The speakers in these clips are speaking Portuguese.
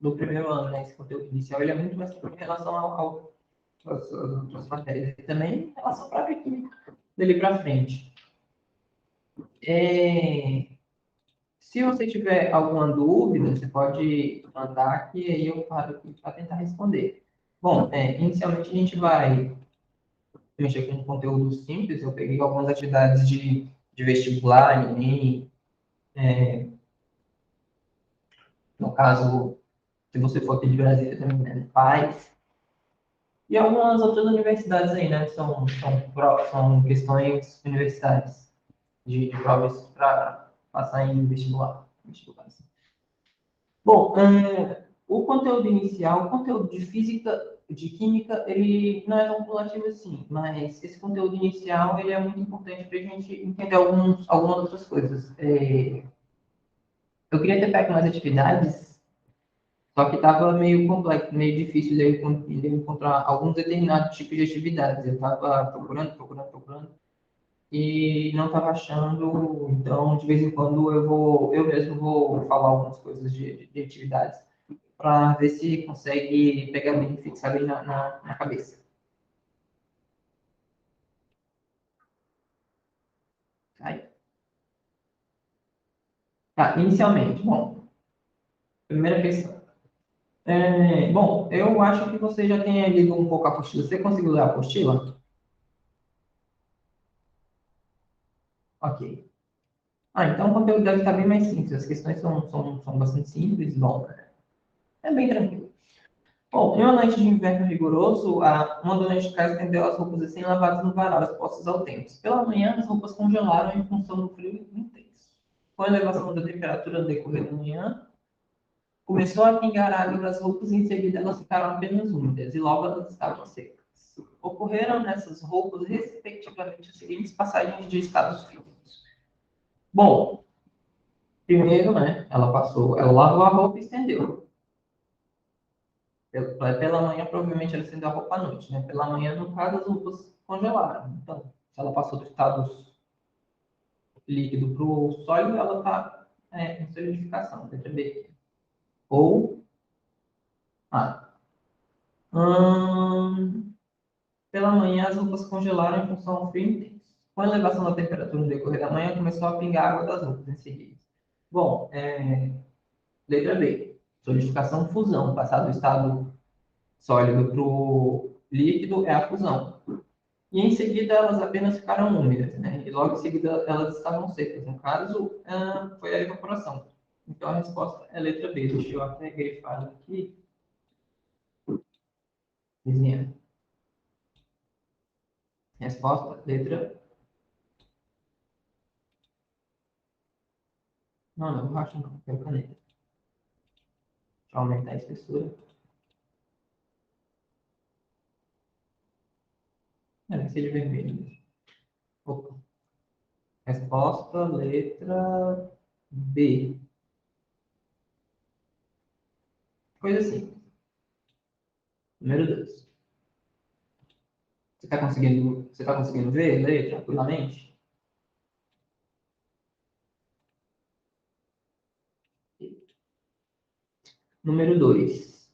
do primeiro ano, né? Esse conteúdo inicial, ele é muito mais em relação às outras matérias e também em relação à própria química dali para frente. Se você tiver alguma dúvida, você pode mandar que aí eu paro aqui para tentar responder. Bom, inicialmente a gente vai mexer com um conteúdo simples. Eu peguei algumas atividades de vestibular, Enem, no caso, se você for aqui de Brasília também, né, faz. E algumas outras universidades aí, né? São questões universitárias de provas para passar em vestibulares. Bom, o conteúdo inicial, o conteúdo de física, de química, ele não é tão cumulativo assim, mas esse conteúdo inicial ele é muito importante para a gente entender algumas outras coisas. Eu queria ter pego mais atividades, só que estava meio complexo, meio difícil de eu encontrar alguns determinados tipos de atividades. Eu estava procurando, e não estava achando. Então, de vez em quando, eu mesmo vou falar algumas coisas de atividades para ver se consegue pegar bem, fixar bem na cabeça. Aí. Tá, inicialmente, bom, primeira questão. Bom, eu acho que você já tenha lido um pouco a apostila. Você conseguiu ler a apostila? Ok. Então o conteúdo deve estar bem mais simples. As questões são bastante simples. Bom, é bem tranquilo. Bom, em uma noite de inverno rigoroso, uma dona de casa estendeu as roupas recém-lavadas no varal, expostas ao tempo. Pela manhã, as roupas congelaram em função do frio intenso. Com a elevação da temperatura no decorrer da manhã, começou a pingar água das roupas e em seguida elas ficaram apenas úmidas e logo elas estavam secas. Ocorreram nessas roupas, respectivamente, as seguintes passagens de estados físicos. Bom, primeiro, né, ela lavou a roupa e estendeu. Pela manhã, provavelmente ela estendeu a roupa à noite, né? Pela manhã, no caso, as roupas congelaram. Então, se ela passou do estado líquido para o sólido, ela está em solidificação, letra B. Ou A. Pela manhã, as roupas congelaram em função ao frio intenso. Com a elevação da temperatura no decorrer da manhã, começou a pingar água das roupas em seguida. Bom, letra B. Solidificação, fusão. Passar do estado sólido para o líquido é a fusão. E em seguida elas apenas ficaram úmidas, né? E logo em seguida elas estavam secas. No caso, foi a evaporação. Então a resposta é a letra B. Deixa eu até grifar aqui. Desenhar. Resposta, letra. Não, borracha não, quero caneta. Deixa eu aumentar a espessura. Vai ser de vermelho mesmo. Opa. Resposta, letra B. Coisa assim. Número 2. Você tá conseguindo ver, ler tranquilamente? Número 2.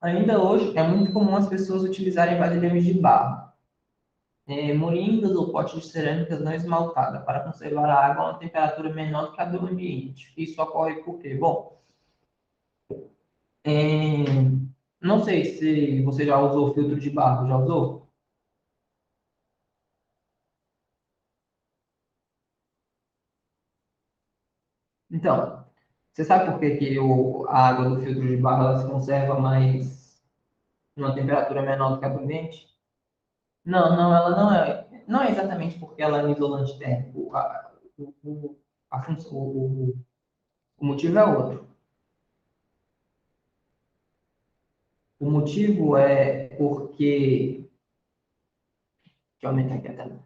Ainda hoje, é muito comum as pessoas utilizarem vasilhames de barro, moringas ou potes de cerâmicas não esmaltada para conservar a água a uma temperatura menor do que a do ambiente. Isso ocorre por quê? Bom, é, não sei se você já usou filtro de barro, já usou? Então, você sabe por que a água do filtro de barro ela se conserva mais numa temperatura menor do que a do ambiente? Não, ela não é exatamente porque ela é um isolante térmico. A função, o motivo é outro. O motivo é porque. Deixa eu aumentar aqui a tela.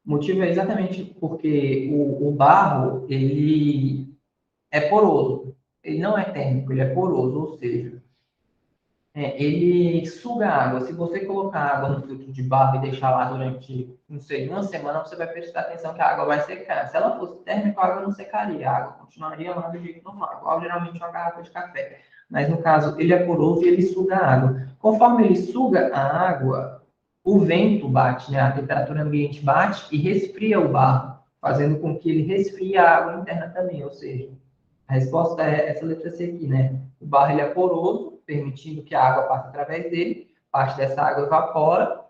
O motivo é exatamente porque o barro ele é poroso. Ele não é térmico, ele é poroso, ou seja, ele suga água. Se você colocar água no filtro de barro e deixar lá durante, não sei, uma semana, você vai prestar atenção que a água vai secar. Se ela fosse térmica, a água não secaria, a água continuaria lá do jeito normal, igual geralmente uma garrafa de café. Mas no caso, ele é poroso e ele suga a água. Conforme ele suga a água, o vento bate, né? A temperatura ambiente bate e resfria o barro, fazendo com que ele resfrie a água interna também, ou seja, a resposta é essa letra C aqui, né? O barro ele é poroso, permitindo que a água passe através dele, parte dessa água evapora,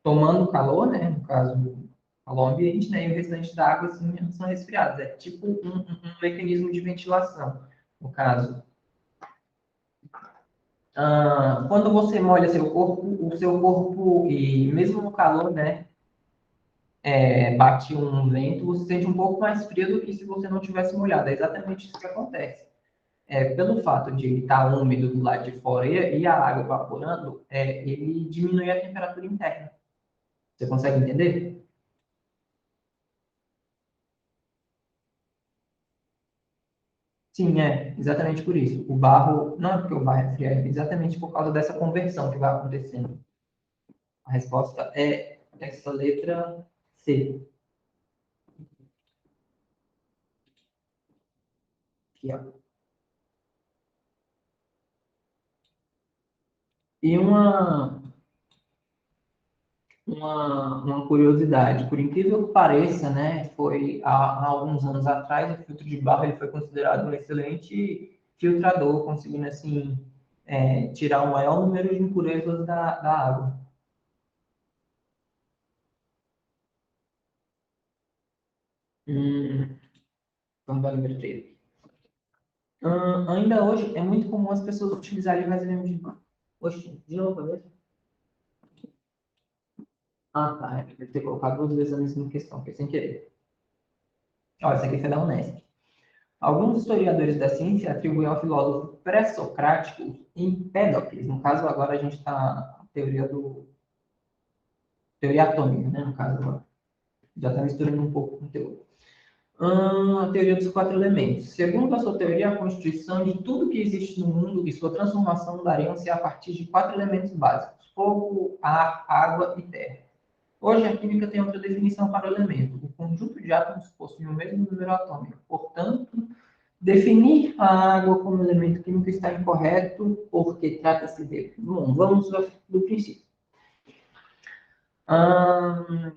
tomando calor, né? No caso, calor ambiente, né? E o restante da água assim, são resfriados. É tipo um mecanismo de ventilação, no caso. Quando você molha seu corpo, o seu corpo, e mesmo no calor, né? Bate um vento, você sente um pouco mais frio do que se você não tivesse molhado. É exatamente isso que acontece. Pelo fato de ele estar úmido do lado de fora e a água evaporando, ele diminui a temperatura interna. Você consegue entender? Sim, é exatamente por isso. O barro, não é porque o barro é frio, é exatamente por causa dessa conversão que vai acontecendo. A resposta é essa letra C. Aqui, ó. E uma curiosidade, por incrível que pareça, né, foi há alguns anos atrás, o filtro de barro ele foi considerado um excelente filtrador, conseguindo assim tirar o maior número de impurezas da água. Hum, então, vale verter. Ainda hoje é muito comum as pessoas utilizarem vasilhame de barro. Oxe, de novo, é mesmo? Ah, tá, deve ter colocado duas vezes a mesma questão, foi sem querer. Ó, essa aqui foi da Unesp. Alguns historiadores da ciência atribuem ao filósofo pré-socrático Empédocles, no caso agora a gente está na teoria atômica, né, no caso agora. Já está misturando um pouco com teoria. A teoria dos quatro elementos. Segundo a sua teoria, a constituição de tudo que existe no mundo e sua transformação dariam-se a partir de quatro elementos básicos: fogo, ar, água e terra. Hoje, a química tem outra definição para o elemento. O conjunto de átomos possui o mesmo número atômico. Portanto, definir a água como elemento químico está incorreto, porque trata-se de. Bom, vamos do princípio. Hum,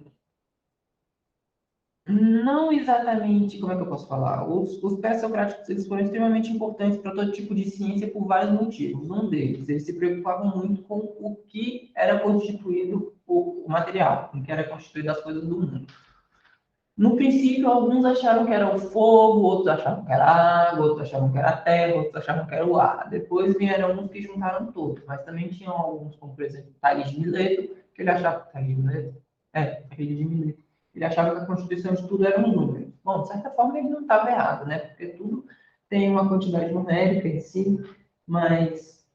não exatamente, como é que eu posso falar? Os pré-socráticos eles foram extremamente importantes para todo tipo de ciência por vários motivos. Um deles, eles se preocupavam muito com o que era constituído o material, com o que era constituído as coisas do mundo. No princípio, alguns acharam que era o fogo, outros achavam que era a água, outros achavam que era a terra, outros achavam que era o ar. Depois vieram uns que juntaram todos, mas também tinham alguns, como por exemplo, Tales de Mileto, que ele achava que Tales de Mileto, Tales de Mileto, ele achava que a constituição de tudo era um número. Bom, de certa forma ele não estava errado, né? Porque tudo tem uma quantidade numérica em si, mas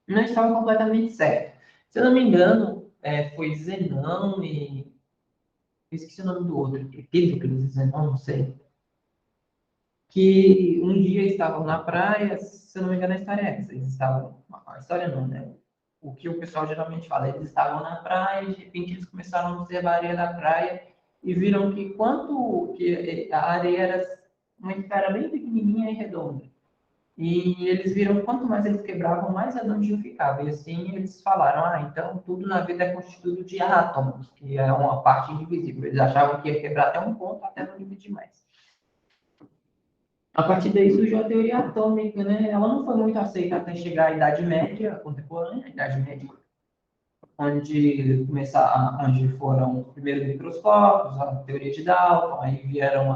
não estava completamente certo. Se eu não me engano, foi Zenão e eu esqueci o nome do outro, Epíteto, não sei, que um dia estavam na praia, se eu não me engano a história é essa, eles estavam, a história não, né? O que o pessoal geralmente fala, eles estavam na praia e de repente eles começaram a observar a areia da praia e viram que quanto que a areia era uma esfera bem pequenininha e redonda. E eles viram que quanto mais eles quebravam, mais redondinho ficava. E assim eles falaram, então tudo na vida é constituído de átomos, que é uma parte indivisível. Eles achavam que ia quebrar até um ponto, até não dividir mais. A partir daí surgiu a teoria atômica, né? Ela não foi muito aceita até chegar à Idade Média contemporânea, a Idade Média, onde foram os primeiros microscópios, a teoria de Dalton, aí vieram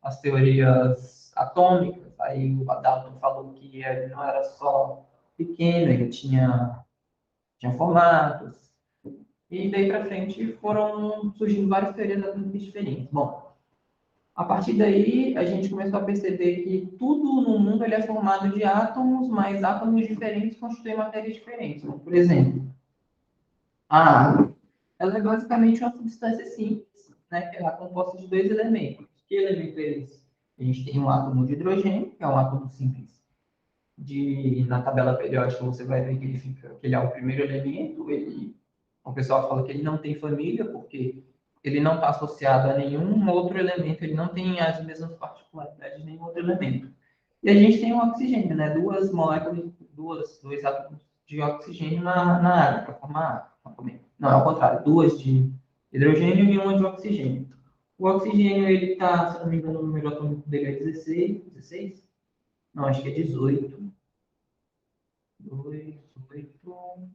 as teorias atômicas, aí o Dalton falou que ele não era só pequeno, ele tinha formatos, e daí para frente foram surgindo várias teorias atômicas diferentes. Bom, a partir daí, a gente começou a perceber que tudo no mundo ele é formado de átomos, mas átomos diferentes constituem matérias diferentes. Então, por exemplo, a água, ela é basicamente uma substância simples, né, que ela é composta de dois elementos. Que elemento é esse? A gente tem um átomo de hidrogênio, que é um átomo simples, na tabela periódica você vai ver que ele é o primeiro elemento, o pessoal fala que ele não tem família, porque ele não está associado a nenhum outro elemento, ele não tem as mesmas particularidades de nenhum outro elemento. E a gente tem o oxigênio, né? Duas moléculas, dois átomos de oxigênio na água, para formar água. Não, é o contrário, duas de hidrogênio e uma de oxigênio. O oxigênio, ele está, se não me engano, o número atômico dele é 16, 16? Não, acho que é 18. 2, 8,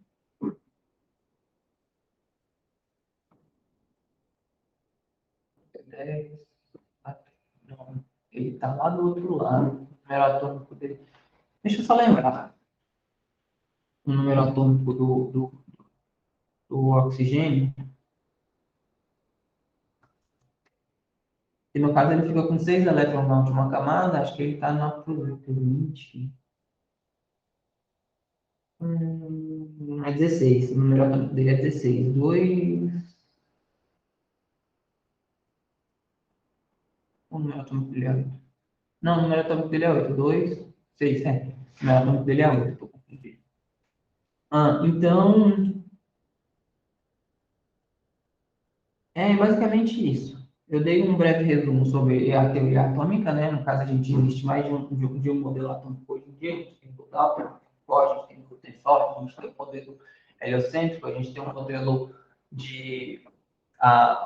10. Não, ele está lá do outro lado. O número atômico dele. Deixa eu só lembrar. O número atômico do oxigênio. E no caso ele fica com 6 elétrons na última camada. Acho que ele está na produto 20. É 16. O número atômico dele é 16. 2. O número atômico dele é 8. Não, o número atômico dele é 8. 2, 6. É. O número atômico dele é 8. Estou confundindo. Então, é basicamente isso. Eu dei um breve resumo sobre a teoria atômica, né? No caso, a gente existe mais de um modelo atômico hoje em dia. A gente tem o Doppler, a gente tem o Rutherford, a gente tem o modelo heliocêntrico, a gente tem o modelo de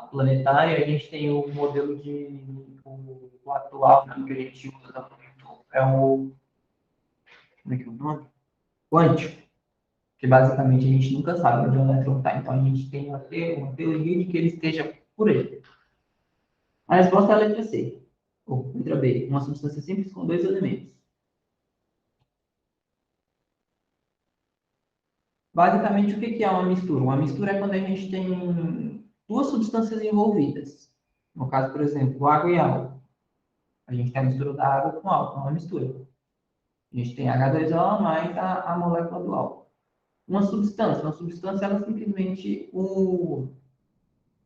planetário, a gente tem o modelo o atual, né, que a gente usa muito, é o, como é que é o nome? Quântico, que basicamente a gente nunca sabe onde o elétron está. Então, a gente tem uma teoria de que ele esteja por ele. A resposta é a letra C. Ou letra B. Uma substância simples com dois elementos. Basicamente, o que é uma mistura? Uma mistura é quando a gente tem duas substâncias envolvidas. No caso, por exemplo, água e álcool. A gente tem a mistura da água com álcool, é uma mistura. A gente tem H2O mais a molécula do álcool. Uma substância, ela simplesmente,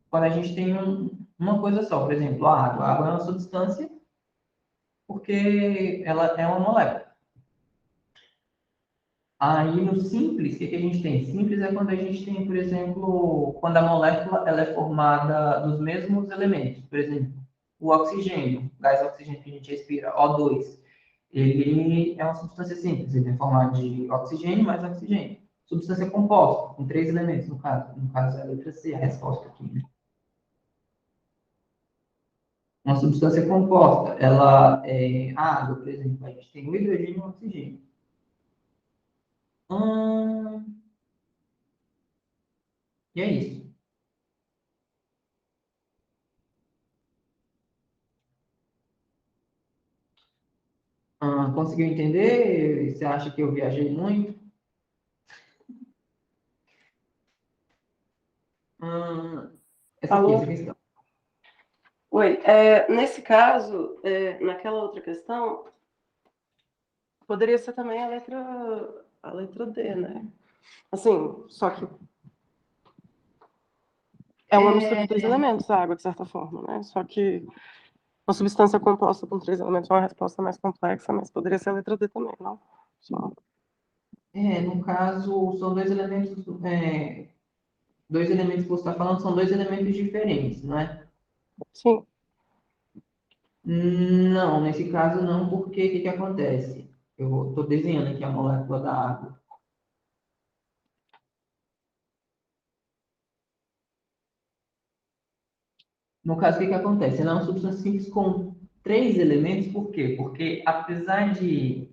quando a gente tem uma coisa só, por exemplo, a água. A água é uma substância porque ela é uma molécula. Aí no simples, o que a gente tem? Simples é quando a gente tem, por exemplo, quando a molécula ela é formada dos mesmos elementos. Por exemplo, o oxigênio, o gás oxigênio que a gente respira, O2, ele é uma substância simples, ele é formado de oxigênio mais oxigênio. Substância composta, com três elementos, no caso. No caso é a letra C, a resposta aqui, né? Uma substância composta, ela é água, por exemplo, a gente tem o hidrogênio e o oxigênio. Hum, e é isso. Conseguiu entender? Você acha que eu viajei muito? Hum, essa aqui, essa Alô? questão. Oi, nesse caso, naquela outra questão, poderia ser também a letra D, né? Assim, só que é uma mistura de É, três elementos, a água, de certa forma, né? Só que uma substância composta com três elementos é uma resposta mais complexa, mas poderia ser a letra D também, não? Só. no caso, são dois elementos que você está falando são dois elementos diferentes, não é? Sim, Não, nesse caso não, porque o que acontece? Eu estou desenhando aqui a molécula da água. No caso, o que acontece? Ela é uma substância simples com três elementos, por quê? Porque apesar de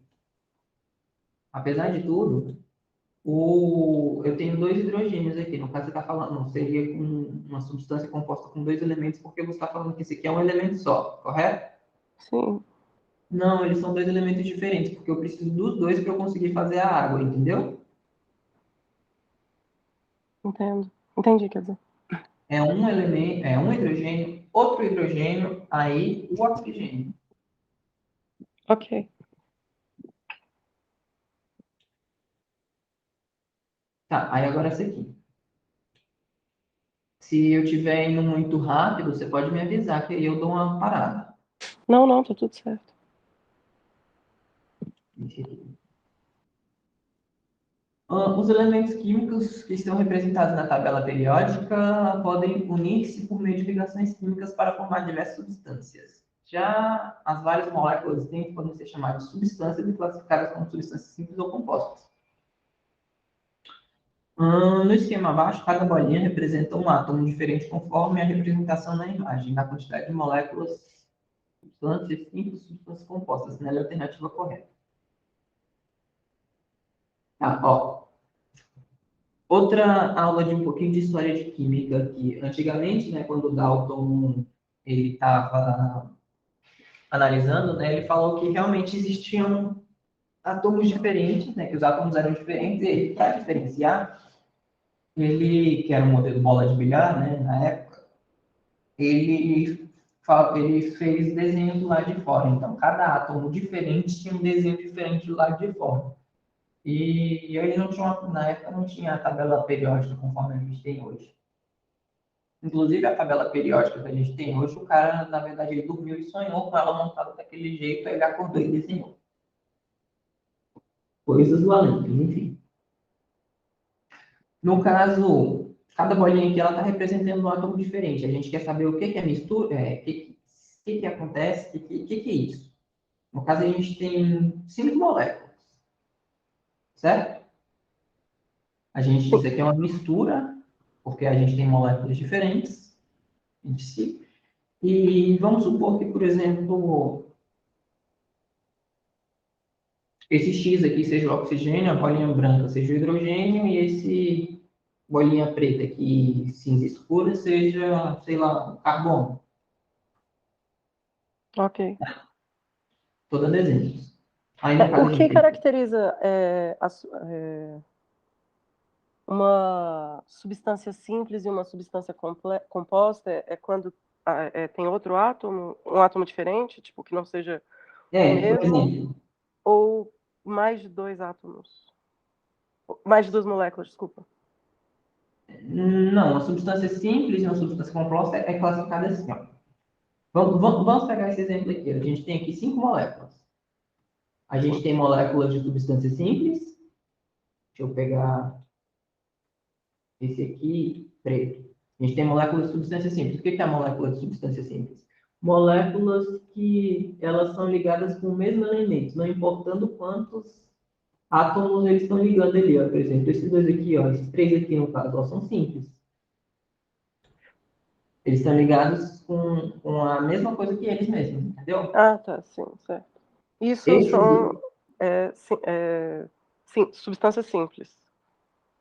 tudo, eu tenho dois hidrogênios aqui. No caso, você está falando, seria com uma substância composta com dois elementos, porque você está falando que esse aqui é um elemento só, correto? sim, Não, eles são dois elementos diferentes, porque eu preciso dos dois para eu conseguir fazer a água, entendeu? entendo. Entendi, quer dizer. É um elemento, é um hidrogênio, outro hidrogênio, aí o oxigênio. Ok. Tá, aí agora essa aqui. Se eu estiver indo muito rápido, você pode me avisar, que aí eu dou uma parada. Não, não, tá tudo certo. Esse aqui. Os elementos químicos que estão representados na tabela periódica podem unir-se por meio de ligações químicas para formar diversas substâncias. Já as várias moléculas existentes podem ser chamadas de substâncias e classificadas como substâncias simples ou compostas. No esquema abaixo, cada bolinha representa um átomo diferente conforme a representação na imagem, da quantidade de moléculas, substâncias simples, substâncias compostas. Nela é a alternativa correta. Tá, ó. Outra aula de um pouquinho de história de química aqui. Antigamente, né, quando o Dalton ele estava analisando, né, ele falou que realmente existiam átomos diferentes, né, que os átomos eram diferentes, e ele, para diferenciar, ele, que era um modelo bola de bilhar, né, na época, ele, ele fez desenhos do lado de fora. Então, cada átomo diferente tinha um desenho diferente do lado de fora. E ele não tinha, na época, não tinha a tabela periódica conforme a gente tem hoje. Inclusive, a tabela periódica que a gente tem hoje, o cara, na verdade, ele dormiu e sonhou com ela montada daquele jeito, aí ele acordou e desenhou. Coisas do além, enfim. No caso, cada bolinha aqui, ela está representando um átomo diferente. A gente quer saber o que é mistura, o que acontece, o que é isso. No caso, a gente tem 5 moléculas, certo? Isso aqui é uma mistura, porque a gente tem moléculas diferentes entre si. E vamos supor que, por exemplo, esse X aqui seja o oxigênio, a bolinha branca seja o hidrogênio, e esse bolinha preta aqui, cinza escura, seja, sei lá, o carbono. Ok. Estou dando exemplos. Aí, no caso, O a que gente tem... caracteriza uma substância simples e uma substância composta é quando tem outro átomo, um átomo diferente, tipo, que não seja o Por mesmo, exemplo, ou mais de 2 átomos? Mais de 2 moléculas, desculpa. não, uma substância simples e uma substância composta é classificada assim, ó. Vamos pegar esse exemplo aqui. A gente tem aqui 5 moléculas. A gente Sim. tem moléculas de substância simples. Deixa eu pegar esse aqui, preto. A gente tem moléculas de substância simples. O que é a molécula de substância simples? Moléculas que elas são ligadas com o mesmo elemento, não importando quantos átomos eles estão ligando ali. Ó. Por exemplo, esses dois aqui, ó, esses três aqui no caso, ó, são simples. Eles estão ligados com a mesma coisa que eles mesmos, entendeu? Ah, tá, sim, certo. Isso Esses, são sim, substâncias simples.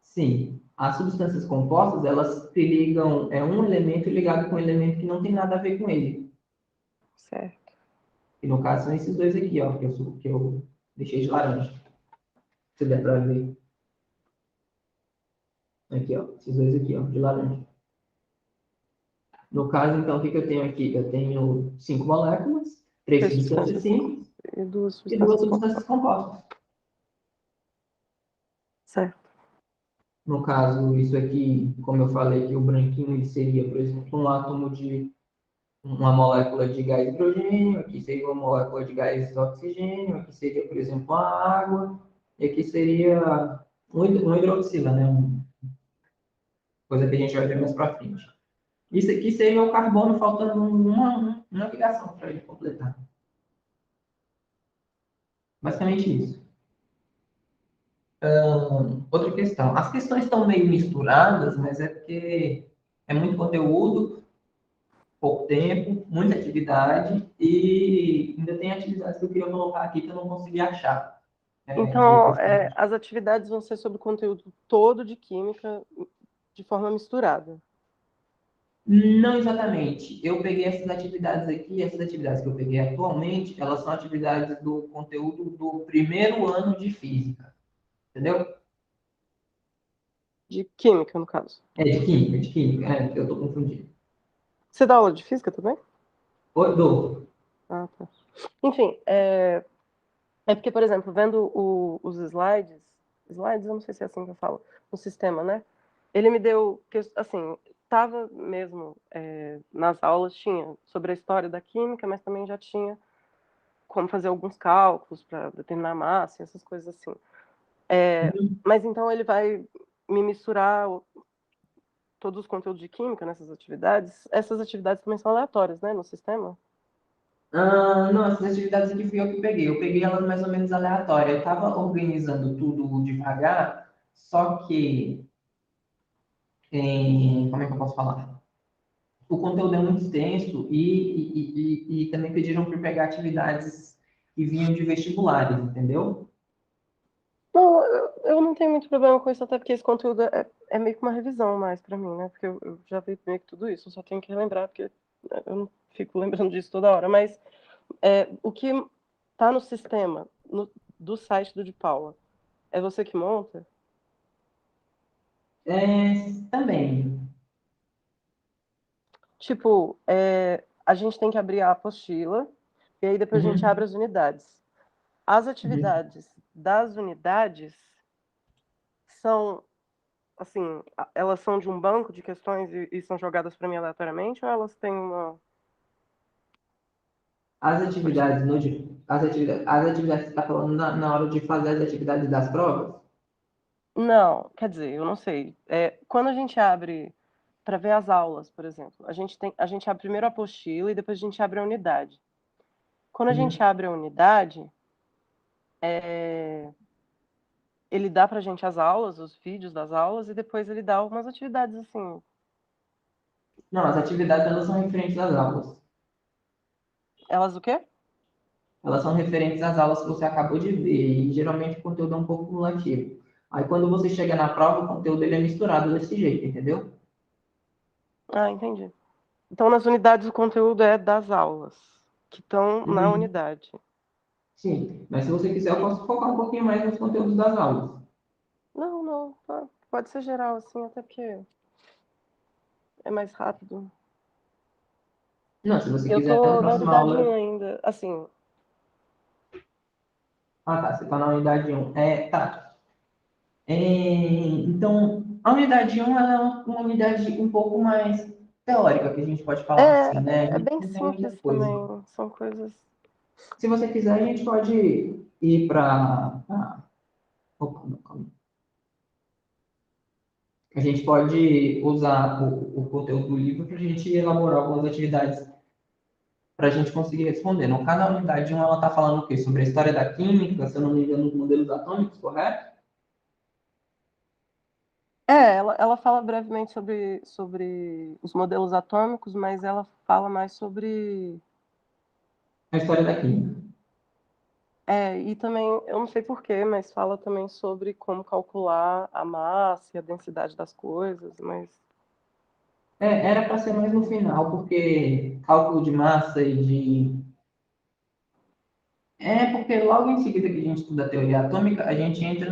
sim. As substâncias compostas, elas se ligam, é um elemento ligado com um elemento que não tem nada a ver com ele. Certo. E no caso são esses dois aqui, ó, que eu deixei de laranja. Se der para ver. Aqui, ó. Esses dois aqui, ó, de laranja. No caso, então, o que eu tenho aqui? Eu tenho 5 moléculas, 3 3 substâncias substâncias simples simples e 2 e 2 substâncias substâncias compostas. compostas. Certo. No caso, isso aqui, como eu falei, que o branquinho ele seria, por exemplo, um átomo de uma molécula de gás hidrogênio, aqui seria uma molécula de gás oxigênio, aqui seria, por exemplo, a água, e aqui seria um hidroxila, né? Coisa que a gente vai ver mais para frente. Isso aqui seria o carbono faltando uma ligação para ele completar. Basicamente isso. Outra questão. As questões estão meio misturadas, mas é porque é muito conteúdo, pouco tempo, muita atividade e ainda tem atividades que eu queria colocar aqui que eu não consegui achar. Então, as atividades vão ser sobre o conteúdo todo de química de forma misturada. Não exatamente. Eu peguei essas atividades que eu peguei atualmente, elas são atividades do conteúdo do primeiro ano de física. Entendeu? De química, no caso. De química, eu estou confundindo. Você dá aula de física também? Oi, Dou. Ah, tá. Enfim, porque, por exemplo, vendo os slides, eu não sei se é assim que eu falo, no sistema, né? Ele me deu, assim, estava mesmo nas aulas, tinha sobre a história da química, mas também já tinha como fazer alguns cálculos para determinar a massa, essas coisas assim. Uhum. Mas então ele vai me misturar todos os conteúdos de química nessas atividades. Essas atividades também são aleatórias, né, no sistema? Não, essas atividades aqui fui eu que peguei. Eu peguei elas mais ou menos aleatórias. Eu estava organizando tudo devagar, só que, como é que eu posso falar? O conteúdo é muito extenso e também pediram para pegar atividades que vinham de vestibulares, entendeu? Não, eu não tenho muito problema com isso, até porque esse conteúdo é meio que uma revisão mais pra mim, né? Porque eu já vi meio que tudo isso, eu só tenho que relembrar, porque eu não fico lembrando disso toda hora. Mas o que tá no sistema, do site do de Paula, é você que monta? Também. Tipo, a gente tem que abrir a apostila, e aí depois a gente abre Uhum, as unidades. As uhum. atividades das unidades são, assim, elas são de um banco de questões e são jogadas para mim aleatoriamente, ou elas têm uma. As atividades que você está falando na hora de fazer as atividades das provas? Não, quer dizer, eu não sei. Quando a gente abre para ver as aulas, por exemplo, a gente abre primeiro a apostila e depois a gente abre a unidade. Quando a gente Uhum. abre a unidade, é, ele dá pra gente as aulas, os vídeos das aulas, e depois ele dá algumas atividades assim. Não, as atividades elas são referentes às aulas. Elas o quê? Elas são referentes às aulas que você acabou de ver, e geralmente o conteúdo é um pouco cumulativo. Aí quando você chega na prova, o conteúdo ele é misturado desse jeito, entendeu? Ah, entendi. Então, nas unidades, o conteúdo é das aulas, que estão na Uhum. unidade. Sim, mas se você quiser, eu posso focar um pouquinho mais nos conteúdos das aulas. Não, não, pode ser geral, assim, até porque é mais rápido. Não, se você Eu quiser, na tô na próxima unidade um aula. ainda, assim. Ah, tá, você está na unidade um. Tá. Então, a unidade um ela é uma unidade um pouco mais teórica, que a gente pode falar assim, né? A É gente bem não tem muita simples coisa. também, são coisas. Se você quiser, a gente pode ir para. Opa, não, calma. A gente pode usar o conteúdo do livro para a gente elaborar algumas atividades para a gente conseguir responder. No caso, a unidade 1, ela está falando o quê? Sobre a história da química, se eu não me engano, os modelos atômicos, correto? Ela fala brevemente sobre os modelos atômicos, mas ela fala mais sobre. A história da química. E também, eu não sei porquê, mas fala também sobre como calcular a massa e a densidade das coisas, mas. Era para ser mais no final, porque cálculo de massa e de. Porque logo em seguida que a gente estuda a teoria atômica, a gente entra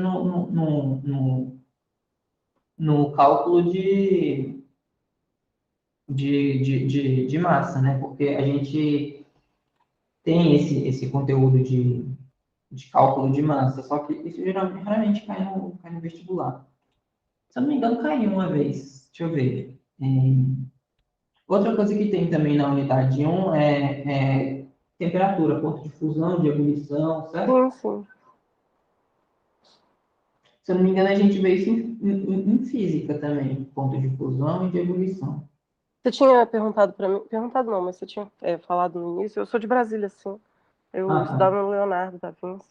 no cálculo de massa, né? Porque a gente tem esse conteúdo de cálculo de massa, só que isso geralmente, raramente cai no vestibular. Se eu não me engano, caiu uma vez. Deixa eu ver. Outra coisa que tem também na unidade um é temperatura, ponto de fusão, de ebulição, certo? Sim, sim. Se eu não me engano, a gente vê isso em física também, ponto de fusão e de ebulição. Você tinha perguntado para mim, perguntado não, mas você tinha falado no início. Eu sou de Brasília, sim. Eu Ah, estudava tá. no Leonardo da Vinci.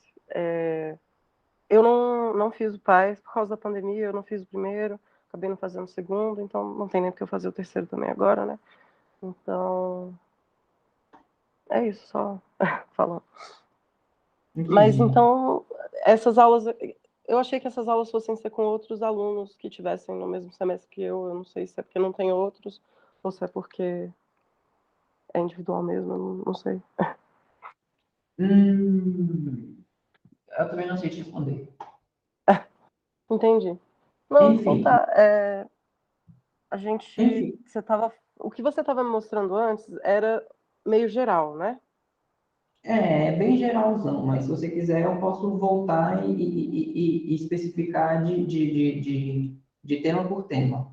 Eu não fiz o PAS por causa da pandemia, eu não fiz o primeiro, acabei não fazendo o segundo, então não tem nem porque eu fazer o terceiro também agora, né? Então, é isso, só falando. Mas Entendi. então, essas aulas, eu achei que essas aulas fossem ser com outros alunos que tivessem no mesmo semestre que eu não sei se é porque não tem outros, ou se é porque é individual mesmo, eu não sei. Eu também não sei te responder. Entendi. Não, então Enfim, tá. enfim. O que você estava me mostrando antes era meio geral, né? É bem geralzão, mas se você quiser, eu posso voltar e especificar de tema por tema.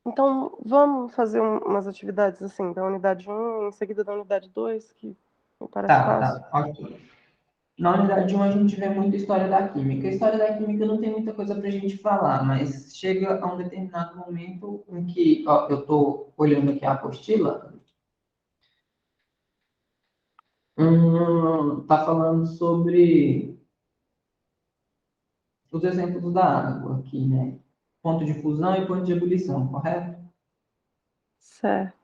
Então, vamos fazer umas atividades assim, da unidade um em seguida da unidade 2 que me parece Tá, fácil. tá, ok. Na unidade 1 a gente vê muita história da química. A história da química não tem muita coisa para a gente falar, mas chega a um determinado momento em que, ó, eu estou olhando aqui a apostila, tá falando sobre os exemplos da água aqui, né? Ponto de fusão e ponto de ebulição, correto? Certo.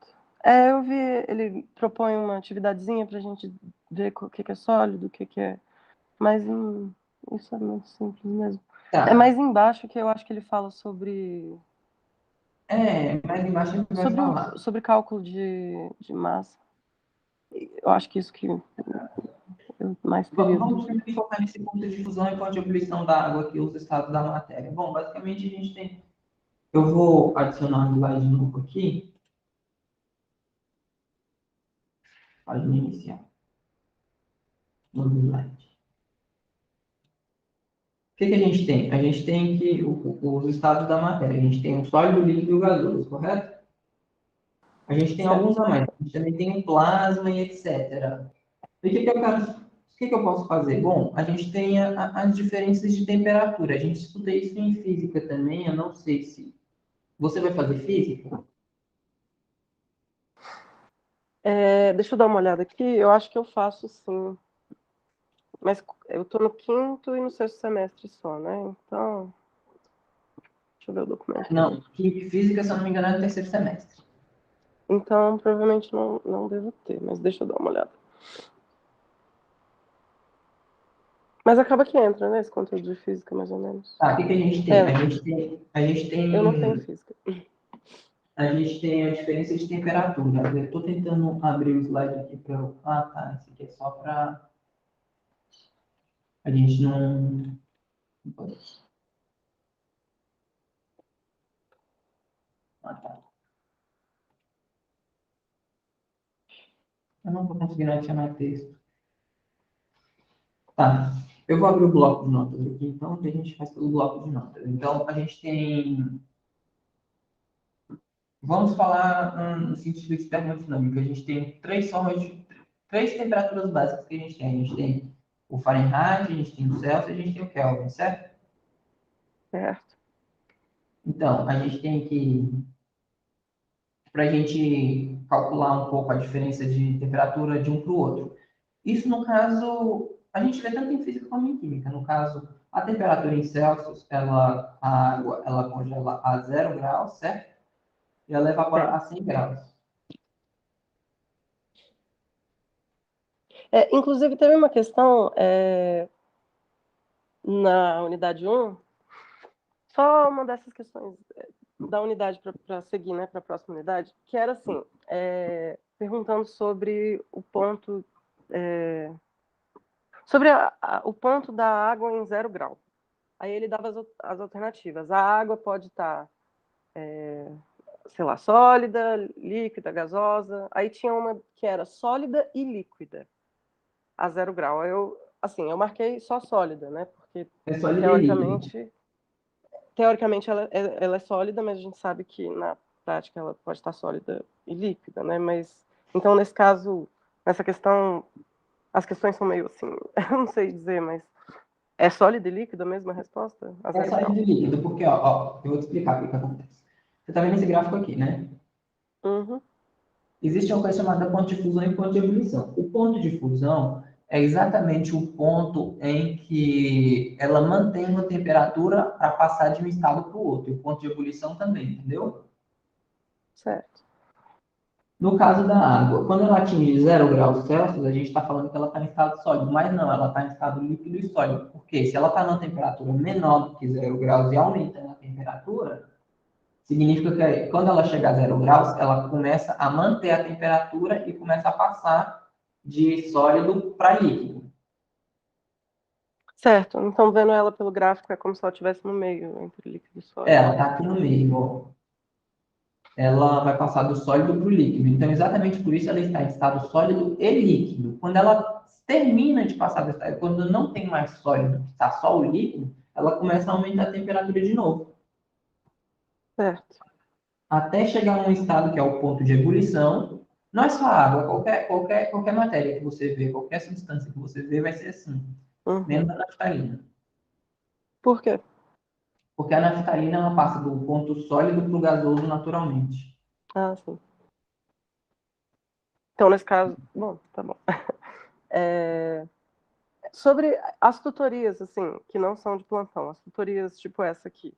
É, eu vi, ele propõe uma atividadezinha pra gente ver o que que é sólido, o que que é. Mas isso é muito simples mesmo. É Tá. mais embaixo que eu acho que ele fala Mais embaixo a gente vai falar. sobre cálculo de massa. Eu acho que isso que eu mais teria Vamos dúvida. primeiro focar nesse ponto de fusão e ponto de ebulição da água aqui, os estados da matéria. Bom, basicamente a gente tem. Eu vou adicionar um slide novo aqui, página inicial, novo slide. O que que a gente tem? A gente tem que os estados da matéria. A gente tem o sólido, o líquido e o gasoso, correto? A gente tem alguns Certo. a mais. A gente também tem o plasma e etc. E o que que eu posso fazer? Bom, a gente tem as diferenças de temperatura. A gente estuda isso em física também. Eu não sei se você vai fazer física. É, deixa eu dar uma olhada aqui. Eu acho que eu faço sim. Mas eu tô no quinto e no sexto semestre só, né? Então, deixa eu ver o documento Não, aqui. física, se eu não me engano, é no terceiro semestre. Então, provavelmente não devo ter, mas deixa eu dar uma olhada. Mas acaba que entra, né? Esse conteúdo de física, mais ou menos. Tá, o que que a gente tem? É, eu não tenho física. A gente tem a diferença de temperatura. Eu estou tentando abrir o slide aqui para eu. Ah, tá. Esse aqui é só para a gente não. Ah, tá. Eu não estou conseguindo adicionar texto. Tá. Eu vou abrir o bloco de notas aqui, então, que a gente faz pelo bloco de notas. Então, a gente tem. Vamos falar no sentido de termodinâmica. A gente tem três formas de. Três temperaturas básicas que a gente tem. A gente tem o Fahrenheit, a gente tem o Celsius e a gente tem o Kelvin, certo? Certo. Então, a gente tem que para a gente calcular um pouco a diferença de temperatura de um para o outro. Isso, no caso, a gente vê tanto em física como em química. No caso, a temperatura em Celsius, a água, ela congela a 0 graus, certo? E ela evapora Certo. a 100 graus. É, inclusive, teve uma questão na unidade um. Só uma dessas questões da unidade para seguir, né, para a próxima unidade, que era assim, perguntando sobre o ponto, sobre o ponto da água em 0 grau. Aí ele dava as alternativas. A água pode estar, sei lá, sólida, líquida, gasosa. Aí tinha uma que era sólida e líquida a 0 grau. Eu marquei só sólida, né? Porque É sólido e líquido. teoricamente teoricamente ela é sólida, mas a gente sabe que na prática ela pode estar sólida e líquida, né? Mas então nesse caso, nessa questão, as questões são meio assim, eu não sei dizer, mas é sólida e líquida mesmo a resposta a É zero sólido grau? e líquido, porque, ó, eu vou te explicar o que que acontece. Você está vendo esse gráfico aqui, né? Uhum, Existe uma coisa chamada ponto de fusão e ponto de ebulição. O ponto de fusão é exatamente o ponto em que ela mantém uma temperatura para passar de um estado para o outro. E o ponto de ebulição também, entendeu? certo. No caso da água, quando ela atinge 0 graus Celsius, a gente está falando que ela está em estado sólido, mas não, ela está em estado líquido e sólido. Porque se ela está numa temperatura menor do que 0 graus e aumentando a temperatura, significa que quando ela chega a 0 graus, ela começa a manter a temperatura e começa a passar de sólido para líquido. Certo. Então vendo ela pelo gráfico é como se ela estivesse no meio entre líquido e sólido. Ela está aqui no meio, ó. Ela vai passar do sólido para o líquido. Então, exatamente por isso ela está em estado sólido e líquido. Quando ela termina de passar desse estado, quando não tem mais sólido, está só o líquido, ela começa a aumentar a temperatura de novo. Certo. Até chegar num estado que é o ponto de ebulição, Não é só água, qualquer matéria que você vê, qualquer substância que você vê vai ser assim, menos Uhum. a naftalina. Por quê? Porque a naftalina ela passa do ponto sólido para o gasoso naturalmente. Ah, sim. Então, nesse caso, bom, tá bom. É, sobre as tutorias, assim, que não são de plantão, as tutorias tipo essa aqui.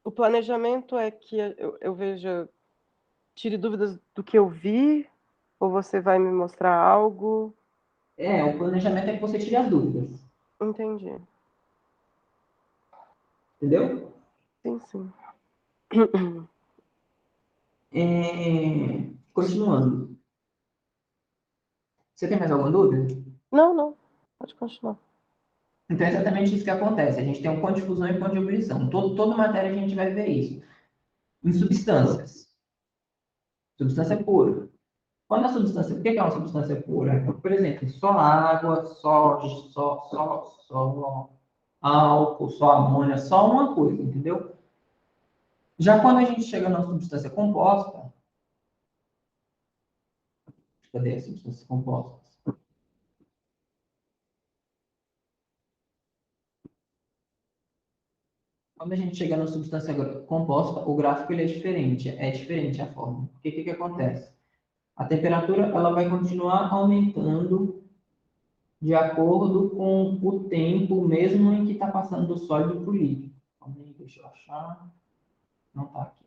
O planejamento é que eu veja, tire dúvidas do que eu vi, ou você vai me mostrar algo? O planejamento é que você tire as dúvidas, Entendi. entendeu? Sim, sim. Continuando. Você tem mais alguma dúvida? Não, não. Pode continuar. Então é exatamente isso que acontece. A gente tem um ponto de fusão e um ponto de ebulição. Toda matéria a gente vai ver isso. Em substâncias. Substância pura. Quando a substância, por que é uma substância pura? Por exemplo, só água, só álcool, só amônia, só uma coisa, entendeu? Já quando a gente chega na substância composta, cadê as substâncias compostas? Quando a gente chega na substância composta, o gráfico ele é diferente a forma. Porque o que acontece? A temperatura ela vai continuar aumentando de acordo com o tempo, mesmo em que está passando do sólido para o líquido. Calma aí, deixa eu achar. Não está aqui.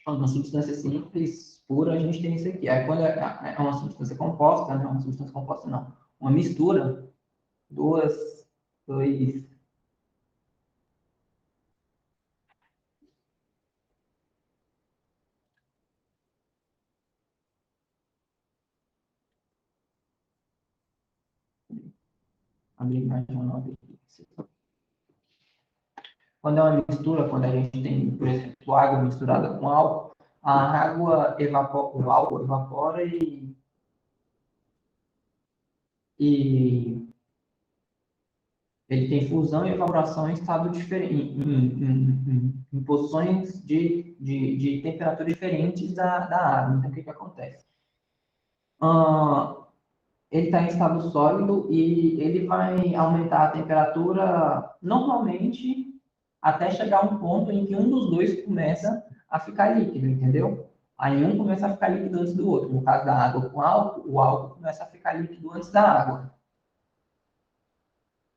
Quando uma substância simples, pura, a gente tem isso aqui. Aí quando é uma substância composta, não, uma substância composta não. Uma mistura, duas, dois, abrir mais uma nova aqui. Quando é uma mistura, quando a gente tem, por exemplo, água misturada com álcool, a água evapora, o álcool evapora e ele tem fusão e evaporação em estado diferente, em posições de temperatura diferentes da água. Então, o que acontece? Ah, ele está em estado sólido e ele vai aumentar a temperatura normalmente até chegar a um ponto em que um dos dois começa a ficar líquido, entendeu? Aí um começa a ficar líquido antes do outro. No caso da água com álcool, o álcool começa a ficar líquido antes da água.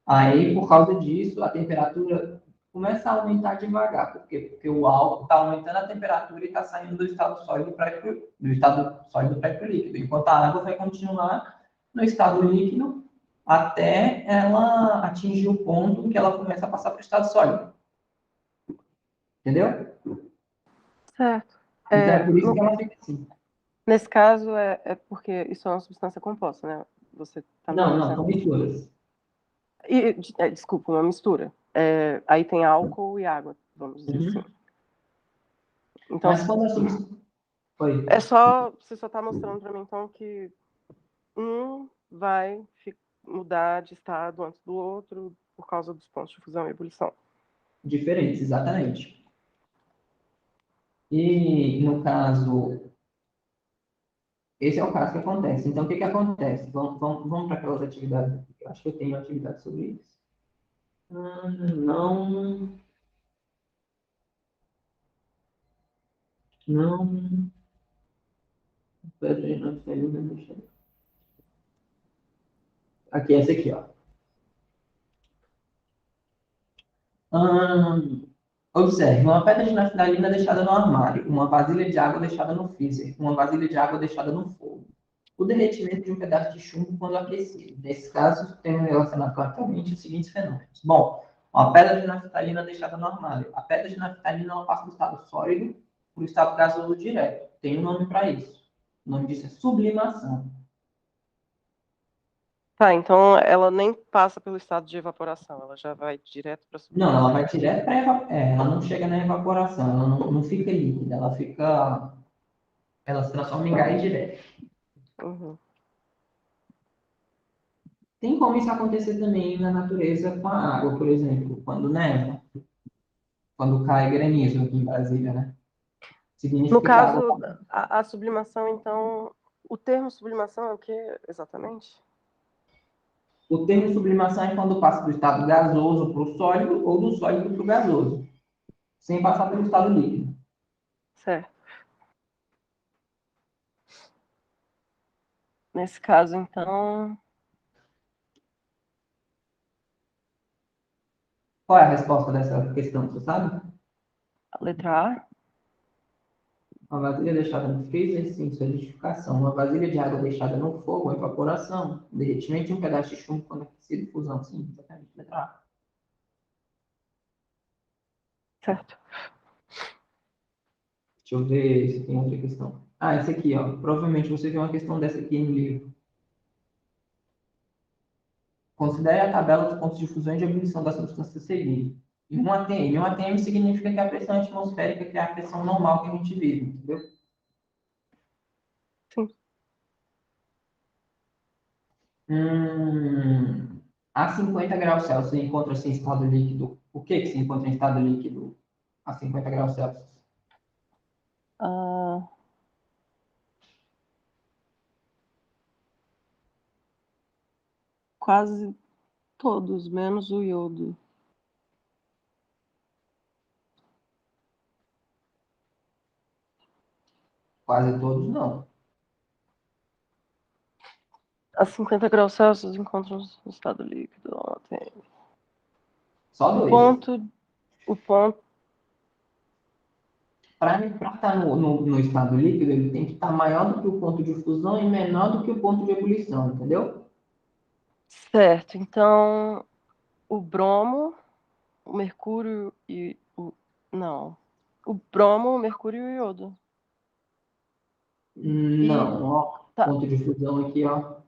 Aí, por causa disso, a temperatura começa a aumentar devagar. Por quê? Porque o álcool está aumentando a temperatura e está saindo do estado sólido para o líquido, enquanto a água vai continuar no estado líquido até ela atingir o ponto em que ela começa a passar para o estado sólido. Entendeu? Certo. Então é por isso que ela fica assim. Nesse caso, é porque isso é uma substância composta, né? Você está me Não, dizendo. são misturas. Desculpa, uma mistura. Aí tem álcool e água, vamos dizer assim. Uhum. Então, Mas quando a substância. Foi. você só está mostrando para mim, então, que um vai mudar de estado antes do outro por causa dos pontos de fusão e ebulição. Diferentes, exatamente. E no caso, esse é o caso que acontece. Então, o que acontece? Vamos para aquelas atividades aqui. Eu acho que eu tenho atividade sobre isso. Não, não. Aqui, essa aqui, ó. Observe, uma pedra de naftalina deixada no armário, uma vasilha de água deixada no freezer, uma vasilha de água deixada no fogo. O derretimento de um pedaço de chumbo quando aquecido. Nesse caso, temos relacionado corretamente os seguintes fenômenos. Bom, uma pedra de naftalina deixada no armário. A pedra de naftalina ela passa do estado sólido para o estado gasoso direto. Tem um nome para isso. O nome disso é sublimação. Tá, então ela nem passa pelo estado de evaporação, ela já vai direto para Não, ela sublimação. vai direto para ela não chega na evaporação, ela não fica líquida, ela se transforma em gás direto. Uhum. Tem como isso acontecer também na natureza com a água, por exemplo, quando neva, quando cai granizo aqui em Brasília, né? No Significa que a caso, água. a sublimação, então, o termo sublimação é o que exatamente? O termo sublimação é quando passa do estado gasoso para o sólido ou do sólido para o gasoso, sem passar pelo estado líquido. Certo. Nesse caso, então, Qual é a resposta dessa questão, você sabe? a letra A. Uma vasilha deixada no freezer, sim, solidificação. Uma vasilha de água deixada no fogo, evaporação. Derretimento de um pedaço de chumbo quando aquecido, fusão. Sim, exatamente. Letra A. Certo. Deixa eu ver se tem outra questão. Ah, esse aqui, ó. Provavelmente você viu uma questão dessa aqui no livro. Considere a tabela dos pontos de fusão e de ebulição da substância a seguir. E um ATM. E um ATM significa que é a pressão atmosférica, que é a pressão normal que a gente vive, entendeu? Sim. A 50 graus Celsius encontra-se em estado líquido. O que que se encontra em estado líquido a 50 graus Celsius? Ah, quase todos, menos o iodo. Quase todos não. A 50 graus Celsius encontram-se no estado líquido. Ó, tem. Só O dois. ponto, o ponto, Para estar no estado líquido, ele tem que estar maior do que o ponto de fusão e menor do que o ponto de ebulição, entendeu? certo. Então, o bromo, o mercúrio e o, não. O bromo, o mercúrio e o iodo. E, Não, ó. tá, Ponto de fusão aqui, ó.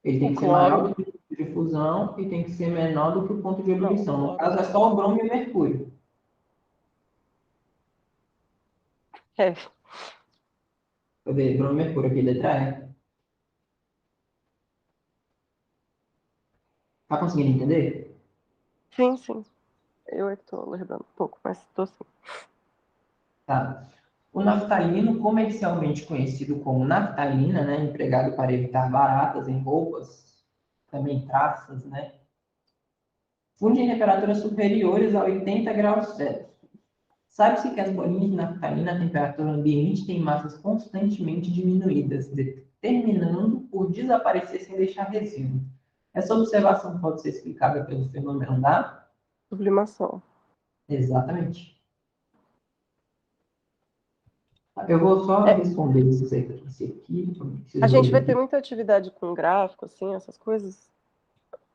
Ele o tem que ser maior cloro, do que o ponto de fusão e tem que ser menor do que o ponto de não, o ebulição. No cloro caso, é não. só o bromo e o mercúrio. É, Cadê? Bromo e mercúrio aqui, letra E. Tá conseguindo entender? sim, sim. Eu é que tô lembrando um pouco, mas tô sim. Tá. O naftalino, comercialmente conhecido como naftalina, né, empregado para evitar baratas em roupas, também traças, né, funde em temperaturas superiores a 80 graus Celsius. Sabe-se que as bolinhas de naftalina a temperatura ambiente têm massas constantemente diminuídas, terminando por desaparecer sem deixar resíduo. Essa observação pode ser explicada pelo fenômeno da... Sublimação. Exatamente. Eu vou só É, responder esse aqui, a esses gente dois vai ter aqui. muita atividade com gráfico, assim, essas coisas.